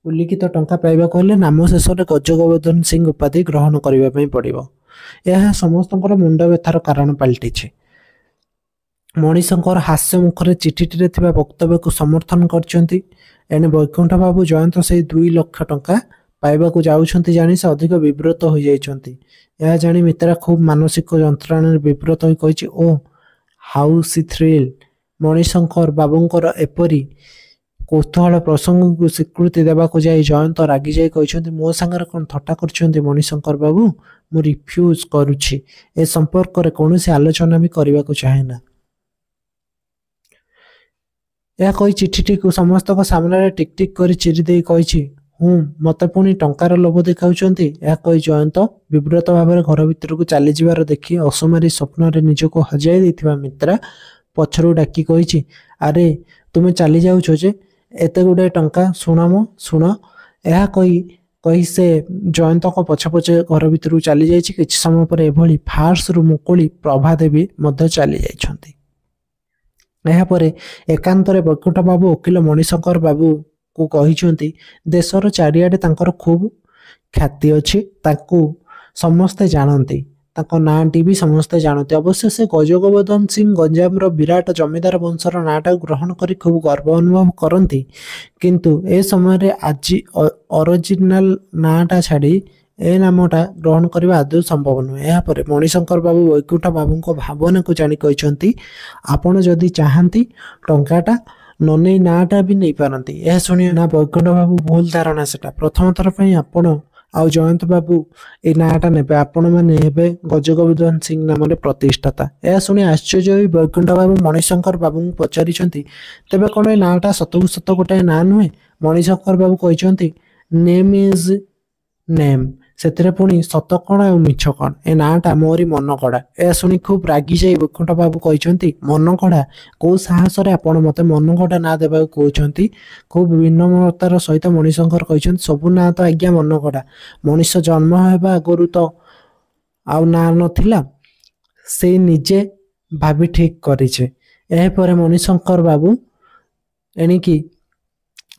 ଉଲ୍ଲିଖିତ ଟଙ୍କା ପାଇବାକୁ ହେଲେ ନାମ ଶେଷରେ ଗଜଗୋବର୍ଦ୍ଧନ ସିଂ ଉପାଧି ଗ୍ରହଣ କରିବା ପାଇଁ ପଡ଼ିବ। ଏହା ସମସ୍ତଙ୍କର ମୁଣ୍ଡ ବ୍ୟଥାର କାରଣ ପାଲଟିଛି। ମଣିଶଙ୍କର ହାସ୍ୟ ମୁଖରେ ଚିଠିଟିରେ ଥିବା ବକ୍ତବ୍ୟକୁ ସମର୍ଥନ କରିଛନ୍ତି। ଏଣେ ବୈକୁଣ୍ଠ ବାବୁ ଜୟନ୍ତ ସେହି 2 ଲକ୍ଷ ଟଙ୍କା ପାଇବାକୁ ଯାଉଛନ୍ତି ଜାଣି ସେ ଅଧିକ ବିବ୍ରତ ହୋଇଯାଇଛନ୍ତି। ଏହା ଜାଣି ମିତ୍ରା ଖୁବ୍ ମାନସିକ ଯନ୍ତ୍ରଣାରେ ବିବ୍ରତ ହୋଇ କହିଛି, ଓ ହାଉ ସି ଥ୍ରିଲ୍। ମଣିଶଙ୍କର ବାବୁଙ୍କର ଏପରି କୌତୂହଳ ପ୍ରସଙ୍ଗକୁ ସ୍ୱୀକୃତି ଦେବାକୁ ଯାଇ ଜୟନ୍ତ ରାଗିଯାଇ କହିଛନ୍ତି, ମୋ ସାଙ୍ଗରେ କ'ଣ ଥଟ୍ଟା କରୁଛନ୍ତି ମଣିଶଙ୍କର ବାବୁ? ମୁଁ ରିଫ୍ୟୁଜ୍ କରୁଛି। ଏ ସମ୍ପର୍କରେ କୌଣସି ଆଲୋଚନା ବି କରିବାକୁ ଚାହେଁନା। ଏହା କହି ଚିଠିଟିକୁ ସମସ୍ତଙ୍କ ସାମ୍ନାରେ ଟିକ୍ ଟିକ୍ କରି ଚିରି ଦେଇ କହିଛି, ମୋତେ ପୁଣି ଟଙ୍କାର ଲୋଭ ଦେଖାଉଛନ୍ତି। ଏହା କହି ଜୟନ୍ତ ବିବ୍ରତ ଭାବରେ ଘର ଭିତରକୁ ଚାଲିଯିବାର ଦେଖି ଅସୁମାରୀ ସ୍ୱପ୍ନରେ ନିଜକୁ ହଜାଇ ଦେଇଥିବା ମିତ୍ରା ପଛରୁ ଡାକି କହିଛି, ଆରେ ତୁମେ ଚାଲି ଯାଉଛ ଯେ, ଏତେ ଗୁଡ଼ାଏ ଟଙ୍କା, ଶୁଣ। ଏହା କହି ସେ ଜୟନ୍ତଙ୍କ ପଛେ ପଛେ ଘର ଭିତରକୁ ଚାଲି ଯାଇଛି। କିଛି ସମୟ ପରେ ଏଭଳି ଫାର୍ସରୁ ମୁକୁଳି ପ୍ରଭାଦେବୀ ମଧ୍ୟ ଚାଲି ଯାଇଛନ୍ତି। ଏହାପରେ ଏକାନ୍ତରେ ବୈକୁଣ୍ଠ ବାବୁ ଓକିଲ ମଣିଶଙ୍କର ବାବୁକୁ କହିଛନ୍ତି, ଦେଶର ଚାରିଆଡ଼େ ତାଙ୍କର ଖୁବ୍ ଖ୍ୟାତି ଅଛି। ତାଙ୍କୁ ସମସ୍ତେ ଜାଣନ୍ତି, ତାଙ୍କ ନାଁଟି ବି ସମସ୍ତେ ଜାଣନ୍ତି। ଅବଶ୍ୟ ସେ ଗଜଗୋବର୍ଦ୍ଧନ ସିଂ ଗଞ୍ଜାମର ବିରାଟ ଜମିଦାର ବଂଶର ନାଁଟାକୁ ଗ୍ରହଣ କରି ଖୁବ୍ ଗର୍ବ ଅନୁଭବ କରନ୍ତି। କିନ୍ତୁ ଏ ସମୟରେ ଆଜି ଅରିଜିନାଲ ନାଁଟା ଛାଡ଼ି ଏ ନାମଟା ଗ୍ରହଣ କରିବା ଆଦୌ ସମ୍ଭବ ନୁହେଁ। ଏହାପରେ ମଣିଶଙ୍କର ବାବୁ ବୈକୁଣ୍ଠ ବାବୁଙ୍କ ଭାବନାକୁ ଜାଣି କହିଛନ୍ତି, ଆପଣ ଯଦି ଚାହାନ୍ତି ଟଙ୍କାଟା ନ ନେଇ ନାଁଟା ବି ନେଇପାରନ୍ତି। ଏହା ଶୁଣି ନା ବୈକୁଣ୍ଠ ବାବୁ ଭୁଲ ଧାରଣା ସେଟା। ପ୍ରଥମ ଥର ପାଇଁ ଆପଣ ଆଉ ଜୟନ୍ତ ବାବୁ ଏଇ ନାଁଟା ନେବେ। ଆପଣମାନେ ହେବେ ଗଜଗୋବର୍ଦ୍ଧନ ସିଂ ନାମରେ ପ୍ରତିଷ୍ଠାତା। ଏହା ଶୁଣି ଆଶ୍ଚର୍ଯ୍ୟ ହୋଇ ବୈକୁଣ୍ଠ ବାବୁ ମଣିଶଙ୍କର ବାବୁଙ୍କୁ ପଚାରିଛନ୍ତି, ତେବେ କ'ଣ ଏ ନାଁଟା ସତକୁ ସତ ଗୋଟାଏ ନାଁ ନୁହେଁ? ମଣିଶଙ୍କର ବାବୁ କହିଛନ୍ତି, ନେମ୍ ଇଜ୍ ନେମ୍, ସେଥିରେ ପୁଣି ସତ କ'ଣ ଆଉ ମିଛ କ'ଣ? ଏ ନାଁଟା ମୋରି ମନ ଗଢ଼ା। ଏହା ଶୁଣି ଖୁବ୍ ରାଗିଯାଇ ବୈକୁଣ୍ଠ ବାବୁ କହିଛନ୍ତି, ମନ ଗଢ଼ା? କୋଉ ସାହସରେ ଆପଣ ମୋତେ ମନ ଗଢ଼ା ନାଁ ଦେବାକୁ କହୁଛନ୍ତି? ଖୁବ୍ ବିନମ୍ରତାର ସହିତ ମଣିଶଙ୍କର କହିଛନ୍ତି, ସବୁ ନାଁ ତ ଆଜ୍ଞା ମନ ଗଢ଼ା। ମଣିଷ ଜନ୍ମ ହେବା ଆଗରୁ ତ ଆଉ ନାଁ ନଥିଲା, ସେଇ ନିଜେ ଭାବି ଠିକ୍ କରିଛେ। ଏହାପରେ ମଣିଶଙ୍କର ବାବୁ ଏଣିକି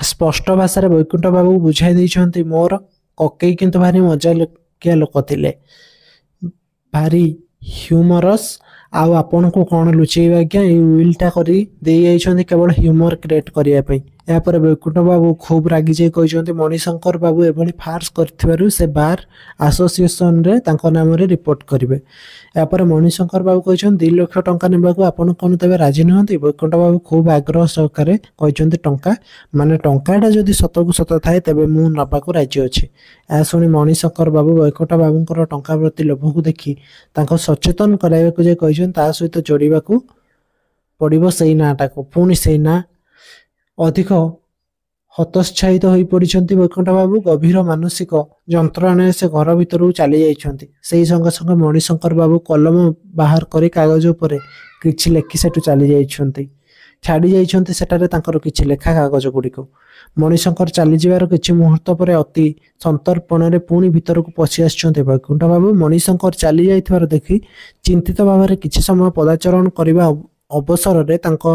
ସ୍ପଷ୍ଟ ଭାଷାରେ ବୈକୁଣ୍ଠ ବାବୁ ବୁଝାଇ ଦେଇଛନ୍ତି, ମୋର କକେଇ କିନ୍ତୁ ଭାରି ମଜାକିଆ ଲୋକ ଥିଲେ, ଭାରି ହ୍ୟୁମରସ୍। ଆଉ ଆପଣଙ୍କୁ କ'ଣ ଲୁଚେଇବେ ଆଜ୍ଞା? ଏଇ ୱିଲ୍ଟା କରି ଦେଇ ଯାଇଛନ୍ତି କେବଳ ହ୍ୟୁମର କ୍ରିଏଟ୍ କରିବା ପାଇଁ। यापर वैकुंठ बाबू खूब रागी जाई कहते मणिशंकर बाबू एभली फार्स करथिबारु से बार एसोसिएशन रे तांको नाम रे रिपोर्ट करिवे। यापर मणिशंकर बाबू कहते 2 लाख टंका नेबाकू आपण कोन तबे राजी नहंती। वैकुंठ बाबू खूब आग्रह सहकारे कहते टंका माने टंकाटा जदि सतकू सत थाए तेबे मु नबाकू राजी अछि। आ सुनी मणिशंकर बाबू वैकुंठ बाबूंकर टंका प्रति लोभकू देखि तांको सचेतन कराइबाकू जे कहते ता सहित जोड़िबाकू पड़िबो सेई नाटाको। पुणी सेई ना अधिक हतोत्साहित हो पड़िछंती वैकुंठ बाबू। गभीर मानसिक जंत्रणा से घर भीतर चली जाइछंती। सेई संग संग मणिशंकर बाबू कलम बाहर करी कागज उपरे किछि लेखि सेटु चली जाइछंती। छाड़ी जाइछंती सेटारे तांकर किछि लेखा कागज गुड़िको। मणिशंकर चली जिबार किछि मुहूर्त परे अति संतर्पण रे पुणी भीतर को पसी आछंती वैकुंठ बाबू। मणिशंकर चली जाइथिबार देखि चिंतित भावरे किछि समय पदाचरण करिबा अवसर रे तांको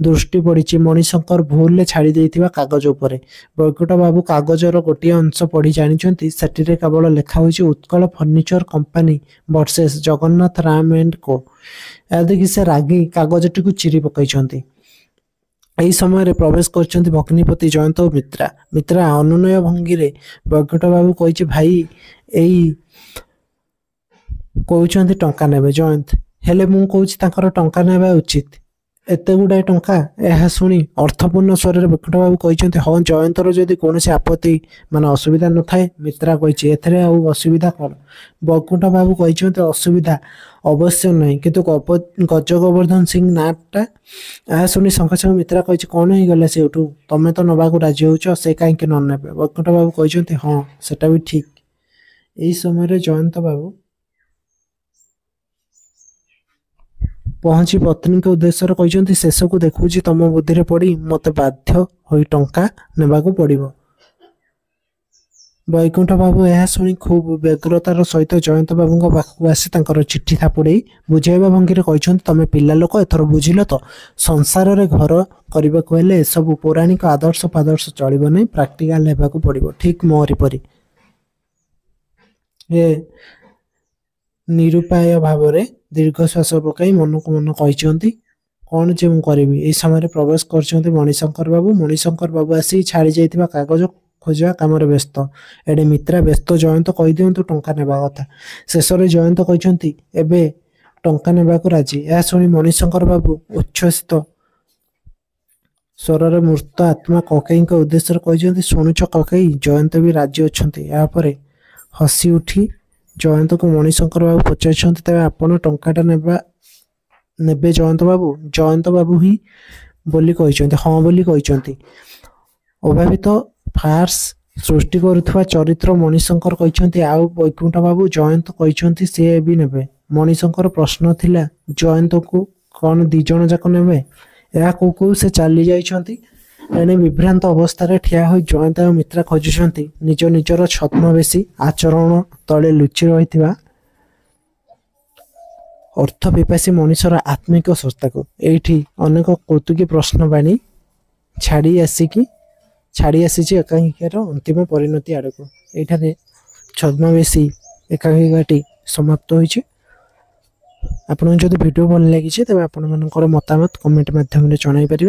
दृष्टि पड़ी मणिशंकर भूल छाड़ी देइथिबा कागज उपरे। वैकुंठ बाबू कागजर गोटे अंश पढ़ी जानिछंती सेटिरे केवल लेखा होइछि Utkal furniture company versus Jagannath Ram and co. या देखि से रागी कागजटी को चिरी पकाइछंती। एही समय रे प्रवेश करछंती भग्निपति जयंत और मित्रा। मित्रा अनुनय भंगी रे वैकुंठ बाबू कहिछि भाई एही कहउछंती टंका नेबे जयंत हेले मु कहूछि तांकर टंका नेबा उचित एते गुडा टंका। यह शुणी अर्थपूर्ण स्वर रे वैकुंठ बाबू कहते हाँ जयंतर जदि कौन आपत्ति माने असुविधा न थाए। मित्रा कही एथरे आउ असुविधा कौन। वैकुंठ बाबू कहते असुविधा अवश्य नहीं किंतु गज गोवर्धन सिंह नाटा। यह शुणी संगे संगे मित्रा कही कौन हो गला से तमें तो नबाकू राजी होच से कहीं न नेबे। वैकुंठ बाबू कहते हाँ सेटा भी ठीक। यही समय जयंत बाबू पहुंची पत्नी के उद्देश्य कहते शेष को देखुची तम बुद्धि रे पड़ी मते बाध्य होई टंका नेबाकू पड़िबो। वैकुंठ बाबू यह शुणी खूब व्यग्रतार सहित जयंत बाबू पाखक आसी तांकर चिट्ठी थापुड़े बुझाइबा भंगी रे कहते तमे पिला लोक एथर बुझिल तो संसार रे घर करबाकू हेले सब पौराणिक आदर्श फादर्श चलिबो नै प्रैक्टिकल हेबाकू पड़िबो ठीक मोरी परी। ए निरुपाय भावरे दीर्घ श्वास पकाई मन को मन कहते कौन जे मु करी। यही समय प्रवेश करछंती मणिशंकर बाबू। मणिशंकर बाबू आसी छाड़ी जाइथिबा कागज खोजा काम व्यस्त। एडे मित्रा व्यस्त जयंत कहि दियंतु टंका नेबा कथा। शेष रे जयंत कहछंती एबे टंका नेबाकू राजी। या सुनी मणिशंकर बाबू उच्छ्वसित स्वर रे मूर्त आत्मा ककई के उद्देश्य कहछंती सुनुच ककई जयंत भी राजी अछंती। या परे हसी उठी जयंत को मणिशंकर बाबू पचारछंती तबे आपण टंकाटा नेबे जयंत बाबू। जयंत बाबू ही बोली कहछंती हाँ बोली कहछंती। अभावित फार्स सृष्टि करुवा चरित्र मणिशंकर कहछंती आउ वैकुंठ बाबू जयंत कहछंती से भी नेबे। मणिशंकर प्रश्न थिला जयंत को कौन दी जण जाक नेबे। या को से चली जाइछंती। एने विभ्रांत अवस्था ठिया हो जयंत और मित्रा खोजुंट निज निजर छद्मवेशी आचरण तले लुचि रही अर्थ पिपासी मनुष्यर आत्मिक संस्था को एठी अनेक कौतुकी प्रश्न बाणी छाड़ी आसी एकांकिकार अंतिम परिणति आड़ को ये छद्मवेशी एकांकिकाटी समाप्त होइछे। आपन जदि वीडियो भल लगी तेज आपण मतामत कमेंट माध्यम जणाई पारिबे।